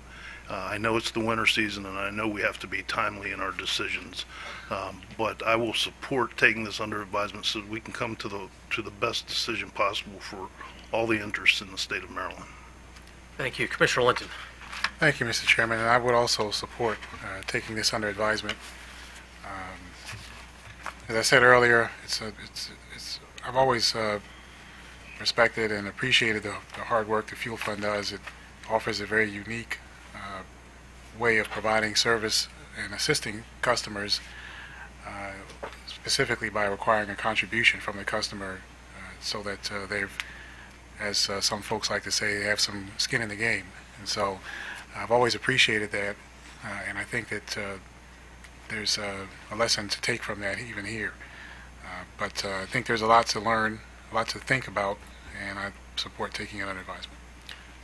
I know it's the winter season, and I know we have to be timely in our decisions, but I will support taking this under advisement so that we can come to the best decision possible for all the interests in the state of Maryland. Thank you. Commissioner Linton. Thank you, Mr. Chairman, and I would also support taking this under advisement. As I said earlier, I've always respected and appreciated the hard work the Fuel Fund does. It offers a very unique way of providing service and assisting customers, specifically by requiring a contribution from the customer so that they've, as some folks like to say, they have some skin in the game. And so I've always appreciated that, and I think that there's a lesson to take from that even here. But I think there's a lot to learn, a lot to think about, and I support taking it under advisement.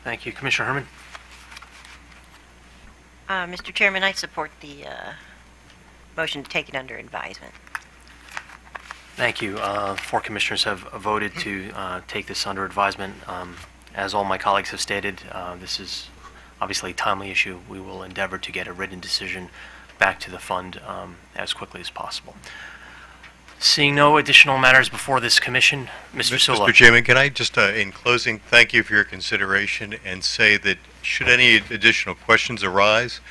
Thank you. Commissioner Herman. Mr. Chairman, I support the motion to take it under advisement. Thank you. 4 commissioners have voted to take this under advisement. As all my colleagues have stated, this is obviously a timely issue. We will endeavor to get a written decision back to the fund as quickly as possible. Seeing no additional matters before this commission, Mr. Sula. Mr. Chairman, can I just, in closing, thank you for your consideration and say that should any additional questions arise,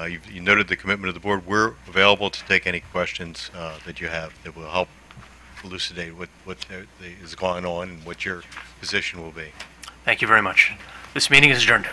you noted the commitment of the board. We're available to take any questions that you have that will help elucidate what is going on and what your position will be. Thank you very much. This meeting is adjourned.